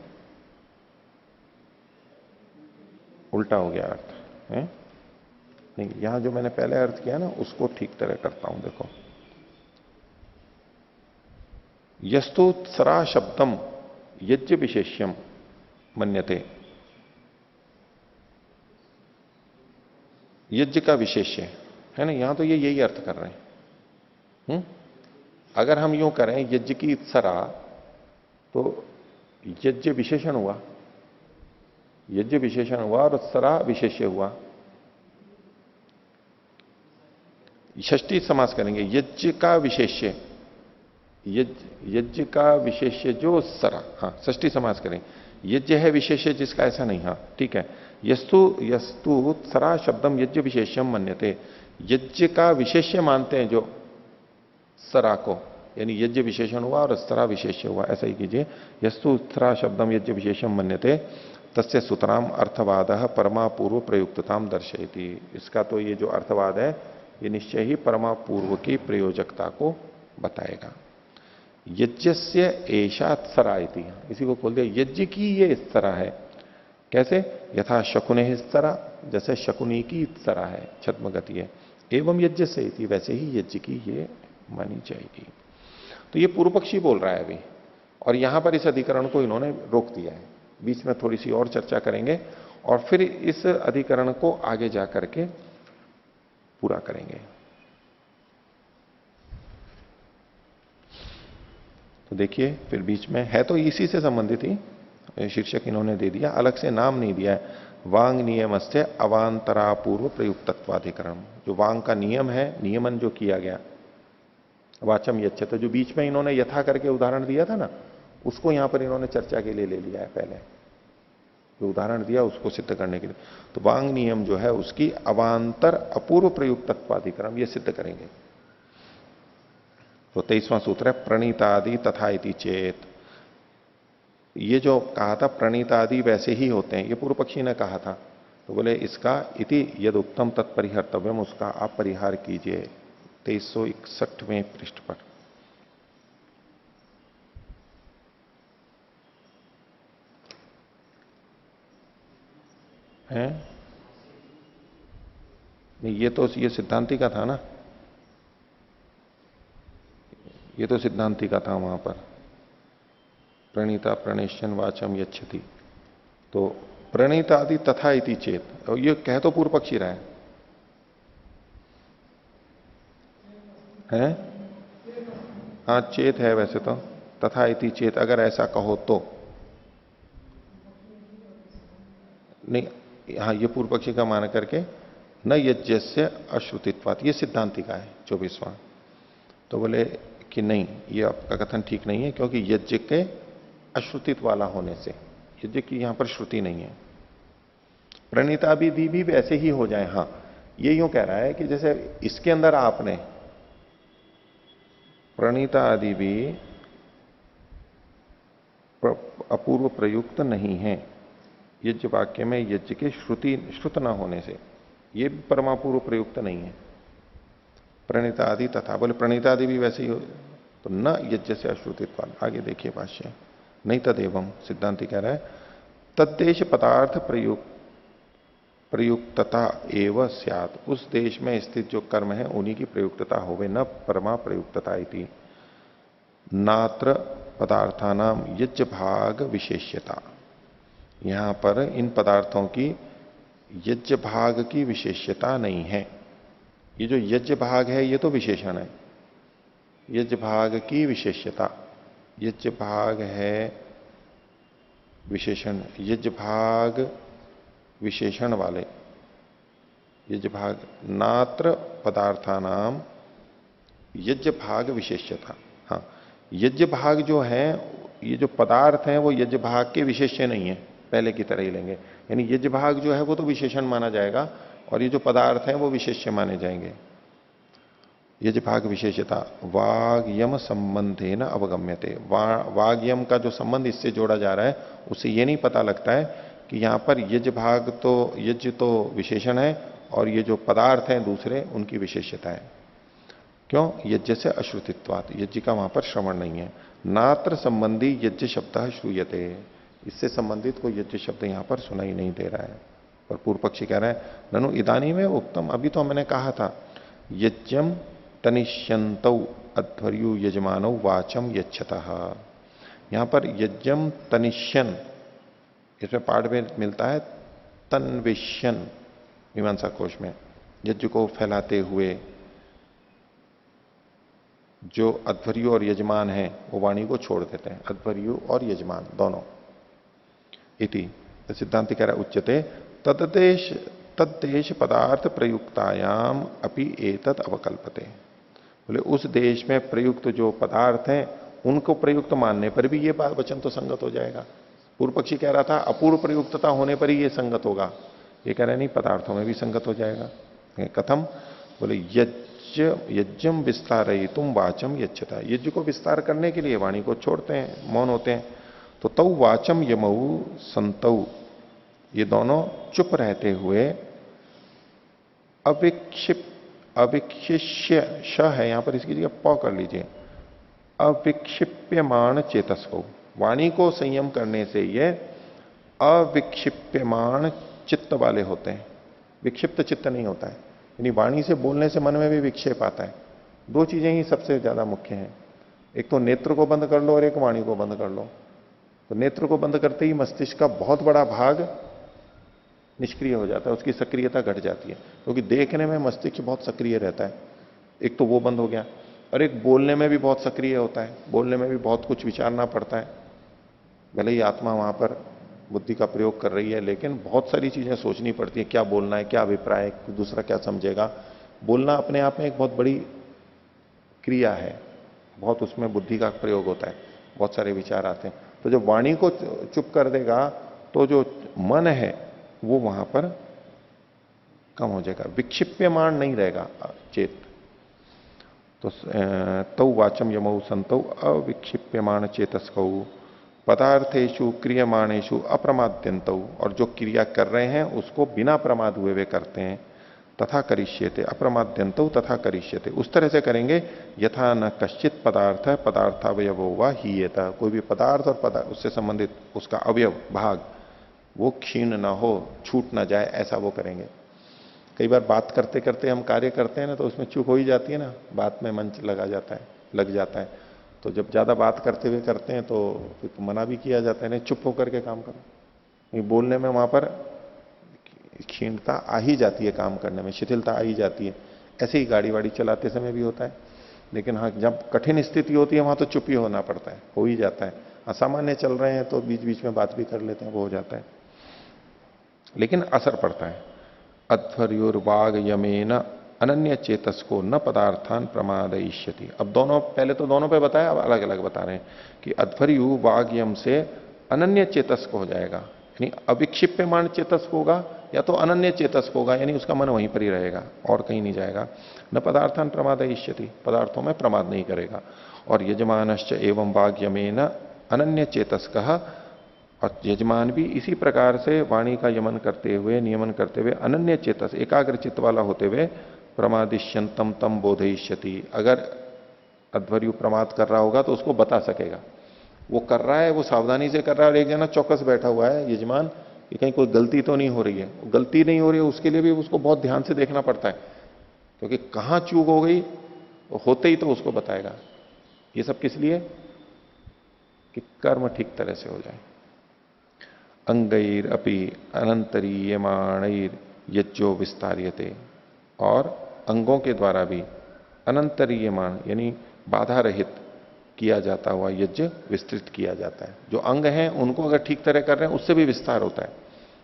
उल्टा हो गया अर्थ है? नहीं, यहां जो मैंने पहले अर्थ किया ना उसको ठीक तरह करता हूं। देखो यस्तु सरा शब्दम यज्ञ विशेष्यम मन्यते, यज्ञ का विशेष्य है ना, यहां तो ये यही अर्थ कर रहे हैं। अगर हम यूं करें यज्ञ की सरा, तो यज्ञ विशेषण हुआ, यज्ञ विशेषण हुआ और सरा विशेष्य हुआ। षष्ठी समास करेंगे, यज्ञ का विशेष्य, यज्ञ का विशेष्य जो सरा, हाँ षष्ठी समास करें, यज्ञ है विशेष्य जिसका, ऐसा नहीं, हाँ ठीक है। यस्तु यस्तु सरा शब्दम यज्ञ विशेष्यम मन्यते, यज्ञ का विशेष्य मानते हैं जो सरा को, यानी यज्ञ विशेषण हुआ और सरा विशेष्य हुआ, ऐसा ही कीजिए। यस्तु सरा शब्दम यज्ञ विशेषम मन्यते तस्य सुतराम अर्थवाद परमापूर्व प्रयुक्तताम दर्शयति, इसका तो ये जो अर्थवाद है ये निश्चय ही परमापूर्व की प्रयोजकता को बताएगा। यज्ञस्य एषा सरा इति, इसी को बोल दिया यज्ञ की ये सरा है। कैसे? यथा शकुने सरा, जैसे शकुनी की सरा है, छद्म गति है। एवं यज्ञ से इति, वैसे ही यज्ञ की ये मानी जाएगी। तो ये पूर्व पक्षी बोल रहा है अभी, और यहां पर इस अधिकरण को इन्होंने रोक दिया है। बीच में थोड़ी सी और चर्चा करेंगे और फिर इस अधिकरण को आगे जाकर के पूरा करेंगे। तो देखिए फिर बीच में है, तो इसी से संबंधित ही शीर्षक इन्होंने दे दिया, अलग से नाम नहीं दिया है। वांग नियम से अवांतरापूर्व प्रयुक्तत्वाधिकरण, जो वांग का नियम है, नियमन जो किया गया, वाचम यच्छ, तो जो बीच में इन्होंने यथा करके उदाहरण दिया था ना, उसको यहां पर इन्होंने चर्चा के लिए ले लिया है। पहले जो उदाहरण दिया उसको सिद्ध करने के लिए, तो वांग नियम जो है उसकी अवांतर अपूर्व प्रयुक्तत्वाधिकरण ये सिद्ध करेंगे। तो 23वां सूत्र है प्रणीतादि तथा इति चेत, ये जो कहा था प्रणीतादि वैसे ही होते हैं, ये पूर्व पक्षी ने कहा था, तो बोले इसका इति यद उत्तम तत्परिहर्तव्यम, उसका आप परिहार कीजिए 2361वें पृष्ठ पर। है नहीं, ये सिद्धांति का था ना, ये तो सिद्धांति का था वहां पर। प्रणीता प्रणेशन वाचम यच्छति। तो प्रणीतादि तथा इति चेत, और ये कह तो पूर्व पक्षी रहा है? हाँ चेत है वैसे तो, तथा इति चेत अगर ऐसा कहो तो नहीं। हाँ ये पूर्व पक्षी का मान करके न यज्ञस्य अश्रुतित्वात्, ये सिद्धांति का है 24वां। तो बोले कि नहीं, ये आपका कथन ठीक नहीं है, क्योंकि यज्ञ के अश्रुतित्व वाला होने से, यज्ञ की यहां पर श्रुति नहीं है। प्रणीता भी वैसे ही हो जाए। हाँ ये यूं कह रहा है कि जैसे इसके अंदर आपने प्रणीता आदि भी अपूर्व प्रयुक्त नहीं है यज्ञ वाक्य में, यज्ञ के श्रुत न होने से ये भी परमापूर्व प्रयुक्त नहीं है। प्रणीता आदि तथा, बोले प्रणीता आदि भी वैसे ही हो, तो न यज्ञ से अश्रुतित्व। आगे देखिए भाष्य, नहीं तदेवं, सिद्धांति कह रहा है तद्देश पदार्थ प्रयुक्तता एवं स्यात्, उस देश में स्थित जो कर्म है उन्हीं की प्रयुक्तता होवे, न परमा प्रयुक्तता इति। नात्र पदार्थानाम यज्ञ भाग विशेष्यता, यहां पर इन पदार्थों की यज्ञ भाग की विशेष्यता नहीं है। ये जो यज्ञ भाग है ये तो विशेषण है, यज्ञ भाग की विशेष्यता, यज्ञ भाग है विशेषण, यज्ञ भाग विशेषण वाले, यज्ञ भाग नात्र पदार्थानाम यज्ञ भाग विशेष्यता। हाँ यज्ञ भाग जो है, ये जो पदार्थ हैं वो यज्ञ भाग के विशेष्य नहीं है, पहले की तरह ही लेंगे। यानी यज्ञ भाग जो है वो तो विशेषण माना जाएगा, और ये जो पदार्थ हैं वो विशेष्य माने जाएंगे। यज्ञ भाग विशेषता वाग यम संबंधे न अवगम्यते, वाग यम का जो संबंध इससे जोड़ा जा रहा है उससे ये नहीं पता लगता है कि यहां पर यज्ञ भाग तो, यज्ञ तो विशेषण है और ये जो पदार्थ हैं दूसरे उनकी विशेषता है। क्यों? यज्ञ से अश्रुतित्वात्, यज्ञ का वहां पर श्रवण नहीं है। नात्र संबंधी यज्ञ शब्द श्रूयते, इससे संबंधित कोई यज्ञ शब्द यहां पर सुनाई नहीं दे रहा है। और पूर्व पक्षी कह रहा है ननु इदानी में उत्तम, अभी तो मैंने कहा था यज्ञम तनिष्यंतौ अध्वर्यु यजमानौ वाचम यच्छतः, यहां पर यज्ञम तनिष्यन, इसमें पाठ में मिलता है तन्विष्यन मीमांसा कोश में, यज्ञ को फैलाते हुए जो अध्वर्यु और यजमान है वो वाणी को छोड़ देते हैं, अध्वर्यु और यजमान दोनों। इति सिद्धांत कह रहा है उच्यते तद्देश पदार्थ प्रयुक्तायाम अपि एतत् अवकल्पते, बोले उस देश में प्रयुक्त जो पदार्थ हैं उनको प्रयुक्त मानने पर भी ये वचन तो संगत हो जाएगा। पूर्व पक्षी कह रहा था अपूर्व प्रयुक्तता होने पर ही ये संगत होगा, ये कह रहे नहीं पदार्थों में भी संगत हो जाएगा। कथम? बोले यज्ञम विस्तारयितुम वाचम यच्छता, यज्ञ को विस्तार करने के लिए वाणी को छोड़ते हैं, मौन होते हैं। तो तौ वाचम यमऊ संतौ, ये दोनों चुप रहते हुए अविक्षिप्य श है यहां पर, इसकी जगह प कर लीजिए, अविक्षिप्यमाण चेतस को, वाणी को संयम करने से ये अविक्षिप्यमाण चित्त वाले होते हैं, विक्षिप्त चित्त नहीं होता है। यानी वाणी से बोलने से मन में भी विक्षेप आता है। दो चीजें ही सबसे ज्यादा मुख्य हैं, एक तो नेत्र को बंद कर लो और एक वाणी को बंद कर लो। तो नेत्र को बंद करते ही मस्तिष्क का बहुत बड़ा भाग निष्क्रिय हो जाता है, उसकी सक्रियता घट जाती है, क्योंकि देखने में मस्तिष्क बहुत सक्रिय रहता है, एक तो वो बंद हो गया, और एक बोलने में भी बहुत सक्रिय होता है, बोलने में भी बहुत कुछ विचारना पड़ता है। भले ही आत्मा वहां पर बुद्धि का प्रयोग कर रही है, लेकिन बहुत सारी चीजें सोचनी पड़ती है, क्या बोलना है, क्या अभिप्राय है, दूसरा क्या समझेगा। बोलना अपने आप में एक बहुत बड़ी क्रिया है, बहुत उसमें बुद्धि का प्रयोग होता है, बहुत सारे विचार आते हैं। तो जब वाणी को चुप कर देगा तो जो मन है वो वहां पर कम हो जाएगा, विक्षिप्यमान नहीं रहेगा चेत। तो वाचम यमौ संतौ अविक्षिप्यमान चेतस्कौ पदार्थेषु क्रियमाणेषु अप्रमाद्यंतौ, और जो क्रिया कर रहे हैं उसको बिना प्रमाद हुए वे करते हैं। तथा करिष्यते अप्रमाद्यंतौ तथा करिष्यते, उस तरह से करेंगे यथा न कश्चित पदार्थ पदार्थावयवो वा हीयेत, कोई भी पदार्थ और उससे संबंधित उसका अवयव भाग वो क्षीण ना हो, छूट ना जाए, ऐसा वो करेंगे। कई बार बात करते करते हम कार्य करते हैं ना, तो उसमें चूक हो ही जाती है ना, बात में मंच लग जाता है। तो तो जब ज्यादा बात करते हुए करते हैं तो फिर तो मना भी किया जाता है, नहीं चुप होकर के काम करो। ये बोलने में वहां पर क्षीणता आ ही जाती है, काम करने में शिथिलता आ ही जाती है। ऐसे ही गाड़ी वाड़ी चलाते समय भी होता है। लेकिन हाँ, जब कठिन स्थिति होती है वहां तो चुप ही होना पड़ता है, हो ही जाता है। असामान्य चल रहे हैं तो बीच बीच में बात भी कर लेते हैं, वो हो जाता है, लेकिन असर पड़ता है। अध्वर्युर्वाग यमेन अनन्य चेतस को न पदार्थान प्रमादयिष्यति। अब दोनों, पहले तो दोनों पे बताया, अब अलग अलग बता रहे हैं कि अध्वर्यु वाग यम से अनन्य चेतस को हो जाएगा, यानी अविक्षिप्यमान चेतस होगा या तो अनन्य चेतस होगा, यानी उसका मन वहीं पर ही रहेगा और कहीं नहीं जाएगा। न पदार्थान प्रमादयिष्यति, पदार्थों में प्रमाद नहीं करेगा। और यजमानश्च एवं वाग यमेन अनन्य चेतस कहा, और यजमान भी इसी प्रकार से वाणी का यमन करते हुए, नियमन करते हुए अनन्य चेतस एकाग्र चित्त वाला होते हुए प्रमादिष्यंतम तम बोधयिष्यति। अगर अध्वर्यु प्रमाद कर रहा होगा तो उसको बता सकेगा, वो कर रहा है, वो सावधानी से कर रहा है, और एक जना चौकस बैठा हुआ है यजमान कि कहीं कोई गलती तो नहीं हो रही है। गलती नहीं हो रही है उसके लिए भी उसको बहुत ध्यान से देखना पड़ता है, क्योंकि कहां चूक हो गई होते ही तो उसको बताएगा। ये सब किस लिए? कि कर्म ठीक तरह से हो जाए। अंगैर अपि अनंतरीयमाणैर यज्जो विस्तार्यते, और अंगों के द्वारा भी अनंतरीयमाण यानी बाधा रहित किया जाता हुआ यज्ञ विस्तृत किया जाता है। जो अंग हैं उनको अगर ठीक तरह कर रहे हैं उससे भी विस्तार होता है।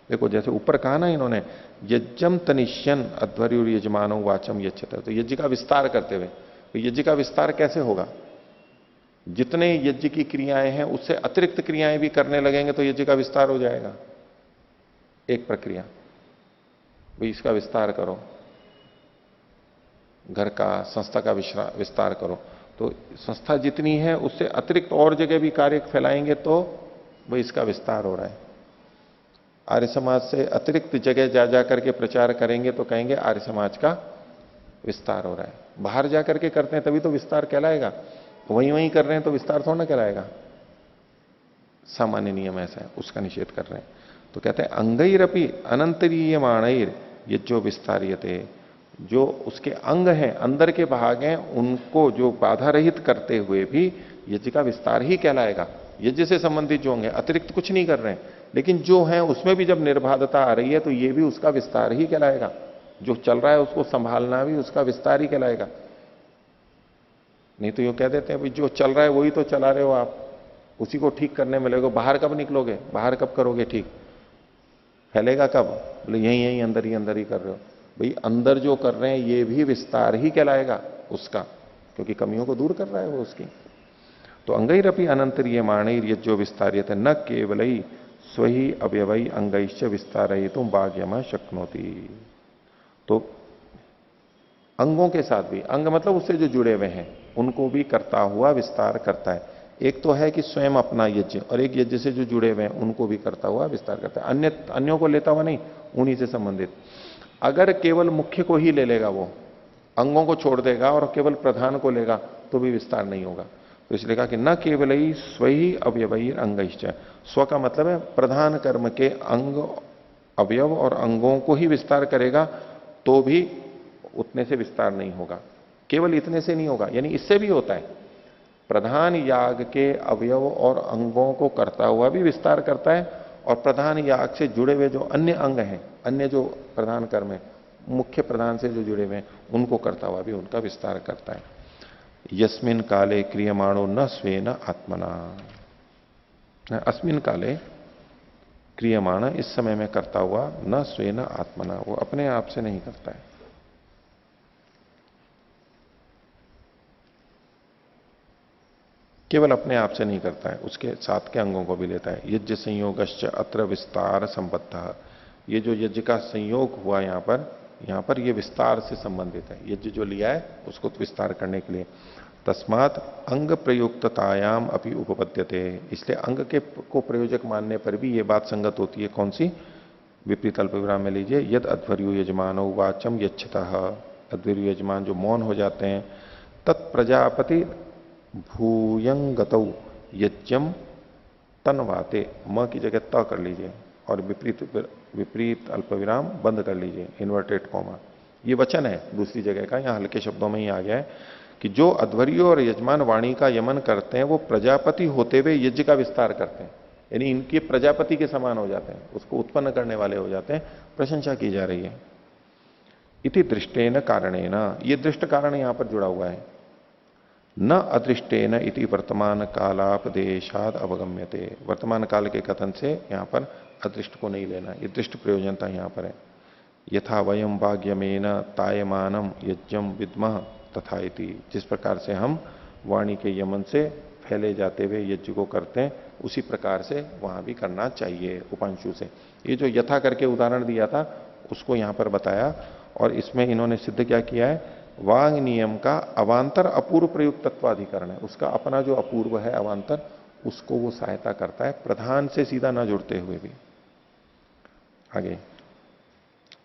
देखो जैसे ऊपर कहा ना इन्होंने, यज्ञम तनिष्यन अध्वर्युर यजमानो वाचम यच्छत, तो यज्ञ का विस्तार करते हुए, तो यज्ञ का विस्तार कैसे होगा? जितने यज्ञ की क्रियाएं हैं उससे अतिरिक्त क्रियाएं भी करने लगेंगे तो यज्ञ का विस्तार हो जाएगा। एक प्रक्रिया, भाई इसका विस्तार करो, घर का संस्था का विस्तार करो, तो संस्था जितनी है उससे अतिरिक्त और जगह भी कार्य फैलाएंगे तो वही इसका विस्तार हो रहा है। आर्य समाज से अतिरिक्त जगह जा जा करके प्रचार करेंगे तो कहेंगे आर्य समाज का विस्तार हो रहा है। बाहर जा करके करते हैं तभी तो विस्तार कहलाएगा, वहीं वहीं कर रहे हैं तो विस्तार थोड़ा ना कहलाएगा। सामान्य नियम ऐसा है, उसका निषेध कर रहे हैं। तो कहते हैं अंगैरपि अनंतरीयमाणैर यज्ञो विस्तार्यते, जो उसके अंग हैं, अंदर के भाग हैं, उनको जो बाधा रहित करते हुए भी यज्ञ का विस्तार ही कहलाएगा। यज्ञ से संबंधित जो होंगे, अतिरिक्त कुछ नहीं कर रहे हैं, लेकिन जो है उसमें भी जब निर्बाधता आ रही है तो ये भी उसका विस्तार ही कहलाएगा। जो चल रहा है उसको संभालना भी उसका विस्तार ही कहलाएगा। नहीं तो ये कह देते हैं भाई जो चल रहा है वही तो चला रहे हो आप, उसी को ठीक करने में लगो, बाहर कब निकलोगे, बाहर कब करोगे ठीक, फैलेगा कब? बोले यहीं यहीं अंदर ही कर रहे हो। भाई अंदर जो कर रहे हैं ये भी विस्तार ही कहलाएगा उसका, क्योंकि कमियों को दूर कर रहा है वो उसकी। तो अंगैरपि अनंतरीयमाणैर यज्ञो विस्तार्यते न केवलै स्वहि अवयवै अंगैश्च विस्तारयितुं वाग्यम शक्नोति। तो अंगों के साथ भी, अंग मतलब उससे जो जुड़े हुए हैं उनको भी करता हुआ विस्तार करता है। एक तो है कि स्वयं अपना यज्ञ, और एक यज्ञ से जो जुड़े हुए हैं उनको भी करता हुआ विस्तार करता है। अन्यों को लेता हुआ नहीं, उन्हीं से संबंधित। अगर केवल मुख्य को ही ले लेगा, वो अंगों को छोड़ देगा और केवल प्रधान को लेगा तो भी विस्तार नहीं होगा। तो इसलिए कहा कि न केवल ही स्वही अवयवई अंगश्च, स्व का मतलब है प्रधान कर्म के अंग अवयव और अंगों को ही विस्तार करेगा तो भी उतने से विस्तार नहीं होगा, केवल इतने से नहीं होगा। यानी इससे भी होता है, प्रधान याग के अवयव और अंगों को करता हुआ भी विस्तार करता है, और प्रधान याग से जुड़े हुए जो अन्य अंग हैं, अन्य जो प्रधान कर्म है, मुख्य प्रधान से जो जुड़े हुए हैं उनको करता हुआ भी उनका विस्तार करता है। यस्मिन काले क्रियमाणो न स्वेन आत्मना, अस्मिन काले क्रियमाण, इस समय में करता हुआ, न स्वेन आत्मना, वो अपने आप से नहीं करता है। केवल अपने आप से नहीं करता है, उसके साथ के अंगों को भी लेता है। यज्ञ संयोगश्च अत्र विस्तार संबद्ध, ये जो यज्ञ का संयोग हुआ यहां पर ये विस्तार से संबंधित है। यज्ञ जो लिया है उसको तो विस्तार करने के लिए। तस्मात अंग प्रयुक्ततायाम अपि उपपद्यते, इसलिए अंग के को प्रयोजक मानने पर भी ये बात संगत होती है। कौन सी? विपरीत अल्पविराम में लीजिए, यद अध्वर्यु यजमानो वाचम यच्छतः, अध्वर्यु यजमान जो मौन हो जाते हैं, तत्प्रजापति भूयंगतौ यज्ञम तनवाते, म की जगह त कर लीजिए और विपरीत अल्पविराम बंद कर लीजिए, इन्वर्टेड कॉमा। ये वचन है दूसरी जगह का, यहां हल्के शब्दों में ही आ गया है कि जो अध्वर्य और यजमान वाणी का यमन करते हैं वो प्रजापति होते हुए यज्ञ का विस्तार करते हैं, यानी इनके प्रजापति के समान हो जाते हैं, उसको उत्पन्न करने वाले हो जाते हैं, प्रशंसा की जा रही है। इति दृष्टेन कारणेन, ये दृष्ट कारण यहां पर जुड़ा हुआ है। न अदृष्टेन इति वर्तमान कालापदेशाद अवगम्यते, वर्तमान काल के कथन से यहां पर अदृष्ट को नहीं लेना, ये दृष्ट प्रयोजनता यहां पर है। यथा वयम वाग्यमेन तायमानम यज्ञम विद्मः तथा इति, जिस प्रकार से हम वाणी के यमन से फैले जाते हुए यज्ञ को करते हैं, उसी प्रकार से वहां भी करना चाहिए उपांशु से। ये जो यथा करके उदाहरण दिया था उसको यहां पर बताया, और इसमें इन्होंने सिद्ध क्या किया है, वांग नियम का अवांतर अपूर्व प्रयुक्त तत्वाधिकरण है, उसका अपना जो अपूर्व है अवांतर, उसको वो सहायता करता है, प्रधान से सीधा ना जुड़ते हुए भी। आगे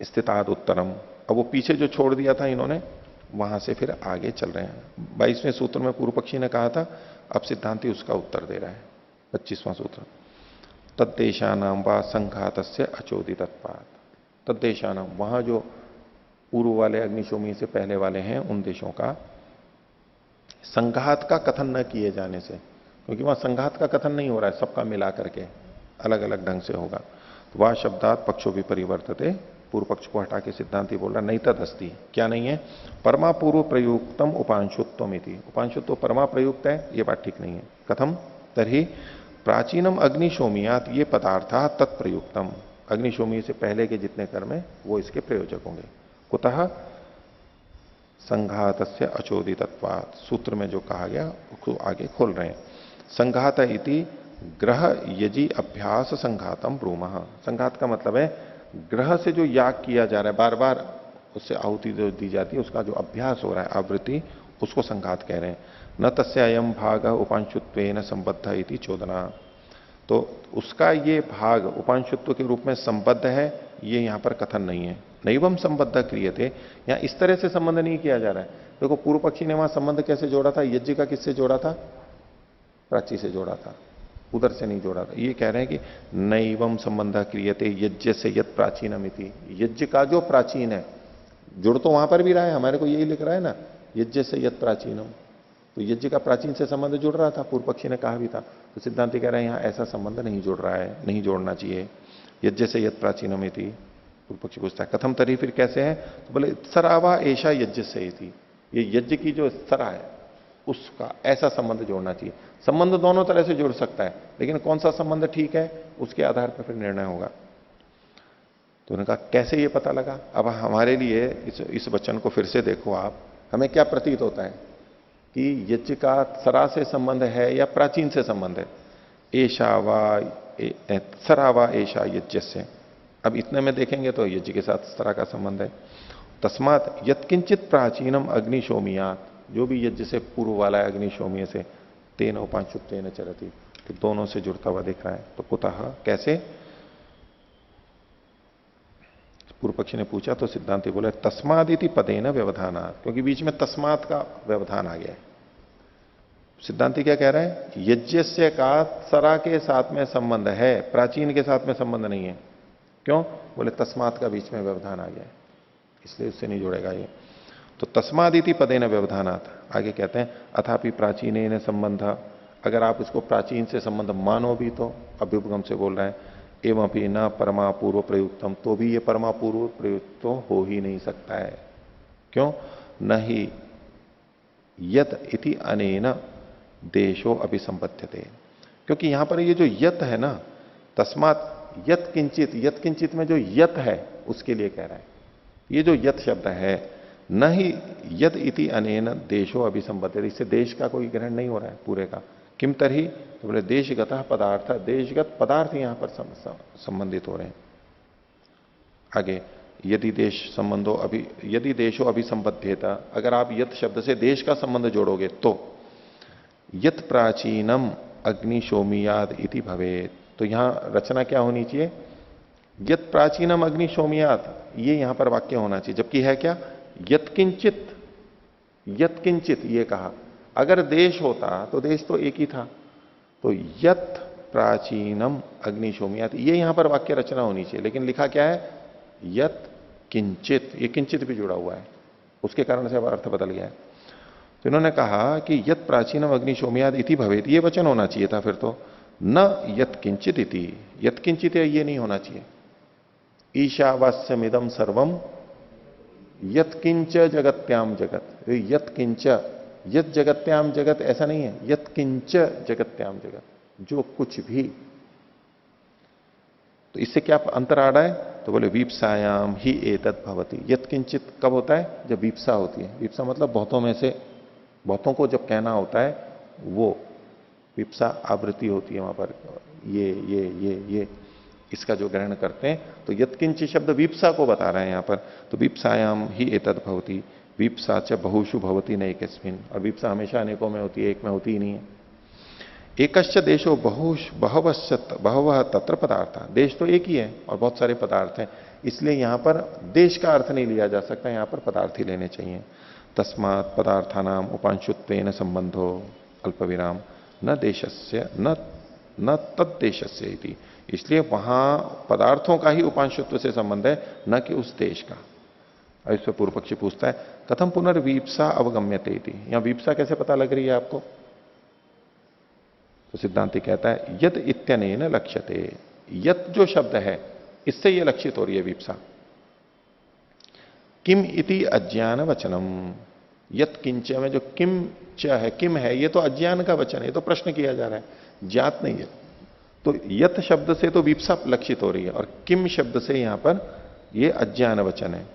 स्थिताद उत्तरम, अब वो पीछे जो छोड़ दिया था इन्होंने वहां से फिर आगे चल रहे हैं। 22वें सूत्र में पूर्व पक्षी ने कहा था, अब सिद्धांति उसका उत्तर दे रहा है। 25वां सूत्र, तद्देशानाम व संघातस्य अचोदितत्वात्, तद्देशानाम, वहां जो पूर्व वाले अग्निशोमी से पहले वाले हैं उन देशों का संघात का कथन न किए जाने से, क्योंकि वहां संघात का कथन नहीं हो रहा है, सबका मिला करके अलग अलग ढंग से होगा। तो वह शब्दात पक्षों भी परिवर्तते, पूर्व पक्ष को हटा के सिद्धांति बोल रहा नहीं तदस्ति, क्या नहीं है, परमा पूर्व प्रयुक्तम उपांशुत्वम इति, उपांशुत्व परमा प्रयुक्त है, ये बात ठीक नहीं है। कथम तर्हि प्राचीनम अग्निशोमियात ये पदार्था तत्प्रयुक्तम, अग्निशोमी से पहले के जितने कर्म है वो इसके प्रयोजक होंगे। कुतः संघातस्य अचोदितत्वात्, सूत्र में जो कहा गया उसको आगे खोल रहे हैं। संघात इति ग्रह यजि अभ्यास संघातम ब्रूमः, संघात का मतलब है ग्रह से जो याग किया जा रहा है, बार बार उससे आहुति जो दी जाती है, उसका जो अभ्यास हो रहा है आवृत्ति, उसको संघात कह रहे हैं। न तस्य अयम भाग उपांशुत्वेन संबद्ध इति चोदना, तो उसका ये भाग उपांशुत्व के रूप में संबद्ध है, ये यहां पर कथन नहीं है। नैवम संबद्ध क्रियते, यहां इस तरह से संबंध नहीं किया जा रहा है। देखो पूर्व पक्षी ने वहां संबंध कैसे जोड़ा था, यज्ञ का किससे जोड़ा था, प्राची से जोड़ा था, उधर से नहीं जोड़ा था। ये कह रहे हैं कि नैवम संबंध क्रियते यज्ञ से यद प्राचीनम इति, यज्ञ का जो प्राचीन है, जुड़ तो वहां पर भी रहा है, हमारे को यही लिख रहा है ना, यज्ञ से यद प्राचीनम, तो यज्ञ का प्राचीन से संबंध जुड़ रहा था, पूर्व पक्षी ने कहा भी था। तो सिद्धांति कह रहे हैं यहां ऐसा संबंध नहीं जुड़ रहा है, नहीं जोड़ना चाहिए। यज्ञ से यद प्राचीनम इति, पूर्व पक्षी पूछता है कथम तरी, फिर कैसे है, तो बोले सरावा ऐशा यज्ञ से इति, ये यज्ञ की जो सरा है उसका ऐसा संबंध जोड़ना चाहिए। संबंध दोनों तरह से जुड़ सकता है, लेकिन कौन सा संबंध ठीक है उसके आधार पर फिर निर्णय होगा। तो उन्होंने कहा कैसे ये पता लगा, अब हमारे लिए इस वचन को फिर से देखो आप, हमें क्या प्रतीत होता है कि यज्ञ का सरा से संबंध है या प्राचीन से संबंध है। ऐशा वा सरा वा ऐशा यज्ञ से, अब इतने में देखेंगे तो यज्ञ के साथ सरा का संबंध है। तस्मात यत्किंचित प्राचीनम अग्निशोमियात, जो भी यज्ञ से पूर्व वाला है अग्निशोमीय से, तेन उपांशुत्वेन चरति, तो दोनों से जुड़ता हुआ दिख रहा है। तो कुतः कैसे, पूर्व पक्षी ने पूछा तो सिद्धांति बोले तस्मादिति पदेन व्यवधानात्, क्योंकि बीच में तस्मात का व्यवधान आ गया है। सिद्धांति क्या कह रहे हैं, यज्ञ से का सरा के साथ में संबंध है, प्राचीन के साथ में संबंध नहीं है। क्यों, बोले तस्मात का बीच में व्यवधान आ गया है, इसलिए उससे नहीं जुड़ेगा ये। तो तस्मादिति पदेन व्यवधानात्, आगे कहते हैं अथापि प्राचीन संबंध, अगर आप इसको प्राचीन से संबंध मानो भी तो, अभ्युपगम से बोल रहे हैं, एवं भी न परमा पूर्व प्रयुक्तम, तो भी ये परमा पूर्व प्रयुक्त तो हो ही नहीं सकता है। क्यों, न ही यत इति अनेन देशो अभिसंबध्यते, क्योंकि यहां पर ये जो यत है ना, तस्मात यत किंचित, यत किंचित में जो यत है उसके लिए कह रहा है। ये जो यत शब्द है, न ही यद इति अनेन देशो अभिसंबद्धते, इससे देश का कोई ग्रहण नहीं हो रहा है पूरे का। किम तरही, तो बोले देशगत पदार्थ, देशगत पदार्थ यहां पर संबंधित हो रहे हैं। आगे यदि देश संबंधो अभी, यदि देशो अभिसंबद्धेता, अगर आप यत शब्द से देश का संबंध जोड़ोगे तो यत प्राचीनम अग्निशोमियाद इति भवेत, तो यहां रचना क्या होनी चाहिए, यत प्राचीनम अग्निशोमियाद, ये यहां पर वाक्य होना चाहिए। जबकि है क्या, यत्किंचित, यत्किंचित ये कहा। अगर देश होता तो देश तो एक ही था, तो यत प्राचीनम अग्निशोमियात, ये यहां पर वाक्य रचना होनी चाहिए, लेकिन लिखा क्या है, यत किंचित, ये किंचित भी जुड़ा हुआ है, उसके कारण से अब अर्थ बदल गया है। तो इन्होंने कहा कि यत प्राचीनम अग्निशोमयाद इति भवेत, ये वचन होना चाहिए था फिर तो, न यत किंचित इति, यत किंचित है ये नहीं होना चाहिए। ईशावास्यमिदम सर्वम यत किंच जगत्याम जगत, यत किंच, यत जगत्याम जगत ऐसा नहीं है, यत किंच जगत्याम जगत, जो कुछ भी। तो इससे क्या अंतर आ रहा है? तो बोले वीप्सायाम ही एतत् भवति। यत किंचित कब होता है? जब वीप्सा होती है। वीप्सा मतलब बहुतों में से, बहुतों को जब कहना होता है वो वीप्सा आवृत्ति होती है वहां पर, ये इसका जो ग्रहण करते हैं। तो यत्किंच शब्द वीप्सा को बता रहे हैं यहां पर। तो वीप्सायाम ही एतद् भवति, वीप्सा च बहुषु भवति नैकेस्मिन्, और वीप्सा हमेशा अनेकों में होती है, एक में होती ही नहीं है। एकश्च देशो बहुवः तत्र पदार्थ, देश तो एक ही है और बहुत सारे पदार्थ हैं, इसलिए यहां पर देश का अर्थ नहीं लिया जा सकता, यहां पर पदार्थ ही लेने चाहिए। तस्मात् पदार्थानाम उपांशुत्वेन संबंधो अल्प विराम न देशस्य न तद्देशस्य इति, इसलिए वहां पदार्थों का ही उपांशुत्व से संबंध है, न कि उस देश का। अब इस पर पूर्व पक्षी पूछता है कथम पुनर्वीप्सा अवगम्यते इति, यहां वीप्सा कैसे पता लग रही है आपको? तो सिद्धांति कहता है यत इत्यनेन लक्ष्यते, यत जो शब्द है इससे यह लक्षित हो रही है वीप्सा। किम इति अज्ञान वचनम, यत किंच में जो किम च है, किम है, ये तो अज्ञान का वचन है, ये तो प्रश्न किया जा रहा है, ज्ञात नहीं है। तो यत शब्द से तो वीप्सा लक्षित हो रही है, और किम शब्द से यहां पर ये अज्ञान वचन है।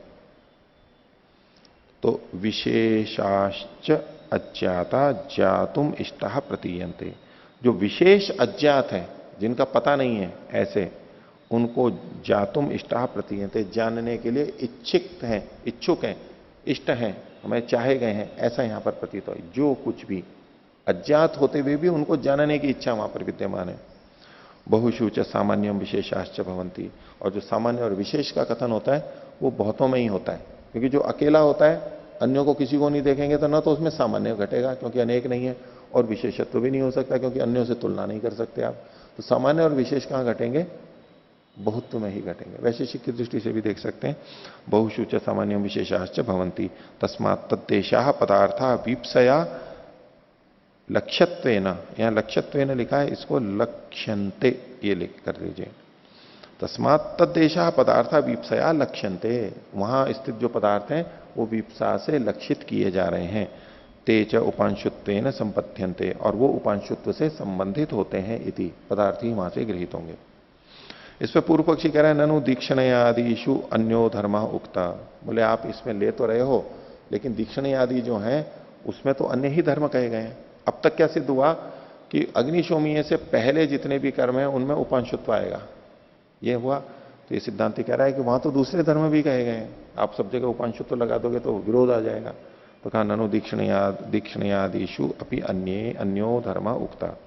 तो विशेषाश्च अज्ञाता ज्ञातुम इष्टा प्रतीयन्ते, जो विशेष अज्ञात है, जिनका पता नहीं है, ऐसे उनको ज्ञातुम इष्टा प्रतीयन्ते, जानने के लिए इच्छुक हैं, इष्ट हैं, हमें चाहे गए हैं, ऐसा यहां पर प्रतीत हो। जो कुछ भी अज्ञात होते हुए भी उनको जानने की इच्छा वहां पर विद्यमान है। बहुषु च सामान्यम विशेषाश्च भवंती, और जो सामान्य और विशेष का कथन होता है वो बहुतों में ही होता है, क्योंकि जो अकेला होता है अन्यों को किसी को नहीं देखेंगे तो ना तो उसमें सामान्य घटेगा क्योंकि अनेक नहीं है, और विशेषत्व भी नहीं हो सकता क्योंकि अन्यों से तुलना नहीं कर सकते आप। तो सामान्य और विशेष कहां घटेंगे? बहुत्व में ही घटेंगे। वैशेषिक की दृष्टि से भी देख सकते हैं, बहुषु च सामान्यम विशेषाश्च भवंती तस्मात् तद्देशाः पदार्थाः वीप्सया लक्ष्यत्वेन, यहां लक्ष्यत्वेन लिखा है, इसको लक्ष्यन्ते ये लिख कर लीजिए। तस्मात् तद्देशाः पदार्थाः वीप्सया लक्ष्यन्ते, वहां स्थित जो पदार्थ हैं वो वीप्सा से लक्षित किए जा रहे हैं। ते च उपांशुत्वेन संपद्यन्ते, और वो उपांशुत्व से संबंधित होते हैं इति, पदार्थ ही वहां से गृहीत होंगे। इस पर पूर्व पक्षी कह रहे हैं ननु दीक्षणयादिषु अन्यो धर्म उक्ता, बोले आप इसमें ले तो रहे हो लेकिन दीक्षणयादि जो हैं उसमें तो अन्य ही धर्म कहे गए हैं। अब तक क्या सिद्ध हुआ कि अग्निशोमीय से पहले जितने भी कर्म हैं उनमें उपांशुत्व आएगा, ये हुआ। तो ये सिद्धांति कह रहा है कि वहां तो दूसरे धर्म भी कहे गए हैं, आप सब जगह उपांशुत्व लगा दोगे तो विरोध आ जाएगा। तो कहा ननु दीक्षणयादिषु अपि अन्यो धर्म उक्ता,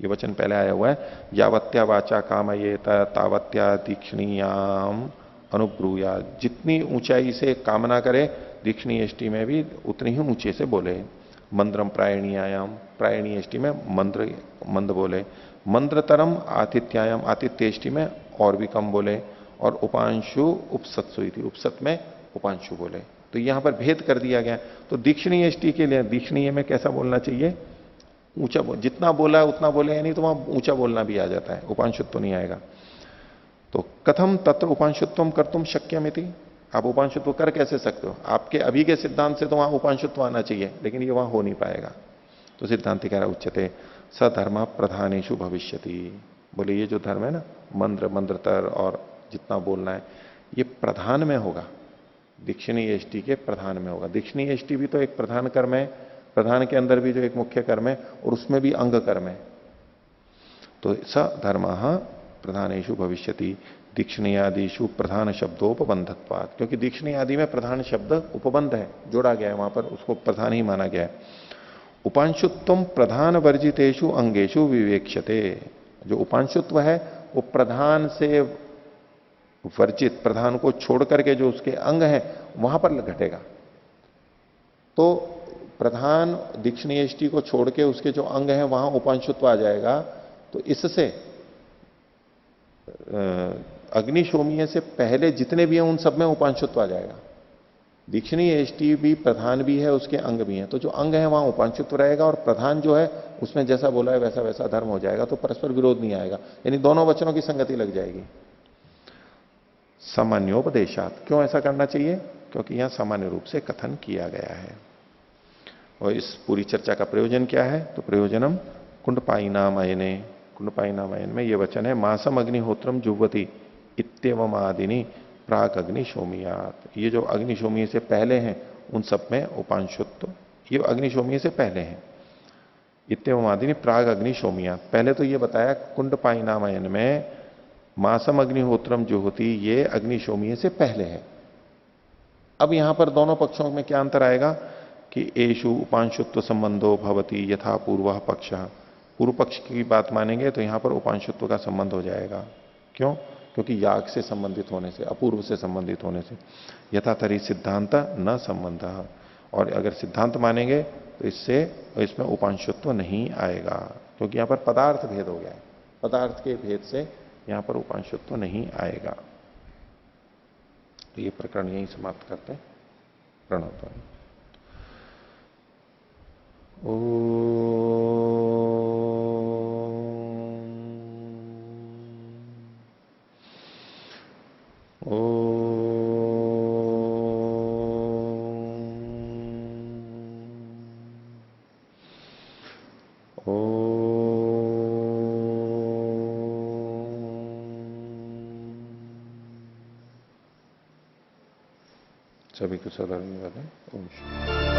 ये वचन पहले आया हुआ है, यावत्या वाचा कामयेत तावत्या दीक्षणीयाम अनुब्रूया, जितनी ऊंचाई से कामना करे दीक्षणीय यष्टि में भी उतनी ही ऊंचे से बोले। मंद्रम प्रायणीयाम, प्रायणीय यष्टि में मंद बोले। मंद्रतरम आतिथ्यायाम, आतिथ्यष्टि में और भी कम बोले। और उपांशु उपसत्सु थी, उपसत में उपांशु बोले। तो यहां पर भेद कर दिया गया। तो दीक्षणीय यष्टि के लिए दीक्षणीय में कैसा बोलना चाहिए? ऊंचा, जितना बोला उतना बोले, यानी तो वहां ऊंचा बोलना भी आ जाता है, उपांशुत्व नहीं आएगा। तो कथम तत्र उपांशुत्वम कर्तुम शक्यमिति, आप उपांशुत्व कर कैसे सकते हो? आपके अभी के सिद्धांत से तो वहां उपांशुत्व आना चाहिए, लेकिन ये वहां हो नहीं पाएगा। तो सिद्धांत कह रहा उच्चते सधर्म प्रधानेशु भविष्यति, बोले ये जो धर्म है ना, मंद्रतर और जितना बोलना है, ये प्रधान में होगा, दीक्षणीय यष्टि के प्रधान में होगा। दीक्षणीय यष्टि भी तो एक प्रधान कर्म है, प्रधान के अंदर भी जो एक मुख्य कर्म है और उसमें भी अंग कर्म है। तो स धर्म प्रधानेशु भविष्यति दीक्षणीयादिषु प्रधान शब्दोपबंधत्वात्, क्योंकि दीक्षणीय आदि में प्रधान शब्द उपबंध है, जोड़ा गया है, वहां पर उसको प्रधान ही माना गया है। उपांशुत्व प्रधान वर्जितेषु अंगेषु विवेक्ष्यते, जो उपांशुत्व है वो प्रधान से वर्जित, प्रधान को छोड़ करके जो उसके अंग है वहां पर घटेगा। तो प्रधान दीक्षणीय यष्टि को छोड़ के उसके जो अंग है वहां उपांशुत्व आ जाएगा। तो इससे अग्निशोमीय से पहले जितने भी हैं उन सब में उपांशुत्व आ जाएगा। दीक्षणीय यष्टि भी प्रधान भी है, उसके अंग भी है, तो जो अंग है वहां उपांशुत्व रहेगा और प्रधान जो है उसमें जैसा बोला है वैसा वैसा धर्म हो जाएगा, तो परस्पर विरोध नहीं आएगा, यानी दोनों वचनों की संगति लग जाएगी। सामान्योपदेशात, क्यों ऐसा करना चाहिए? क्योंकि यहां सामान्य रूप से कथन किया गया है। और इस पूरी चर्चा का प्रयोजन क्या है? तो प्रयोजनम कुंडपाइनामयने, कुंडपाइनामयन में यह वचन है, मासम अग्निहोत्रम जुवती इत्यवम आदिनी प्राक अग्निशोमियात। ये जो अग्निशोमीय से पहले हैं उन सब में उपांशुत्व, ये अग्निशोमीय से पहले हैं। इत्यवम आदिनी प्राग अग्निशोमियात, पहले तो ये बताया कुंडपाइनामयन में मासम अग्निहोत्रम जुहोति, ये अग्निशोमीय से पहले है। अब यहां पर दोनों पक्षों में क्या अंतर आएगा कि एषु उपांशुत्व संबंधो भवति यथा पूर्व पक्ष, पूर्व पक्ष की बात मानेंगे तो यहां पर उपांशुत्व का संबंध हो जाएगा। क्यों? क्योंकि याग से संबंधित होने से, अपूर्व से संबंधित होने से। यथा तरी सिद्धांत न संबंध, और अगर सिद्धांत मानेंगे तो इसमें उपांशुत्व नहीं आएगा, क्योंकि यहां पर पदार्थ भेद हो गया है, पदार्थ के भेद से यहां पर उपांशुत्व नहीं आएगा। तो ये प्रकरण यही समाप्त करते हैं। प्रणव। सभी को सदा ओम शांति।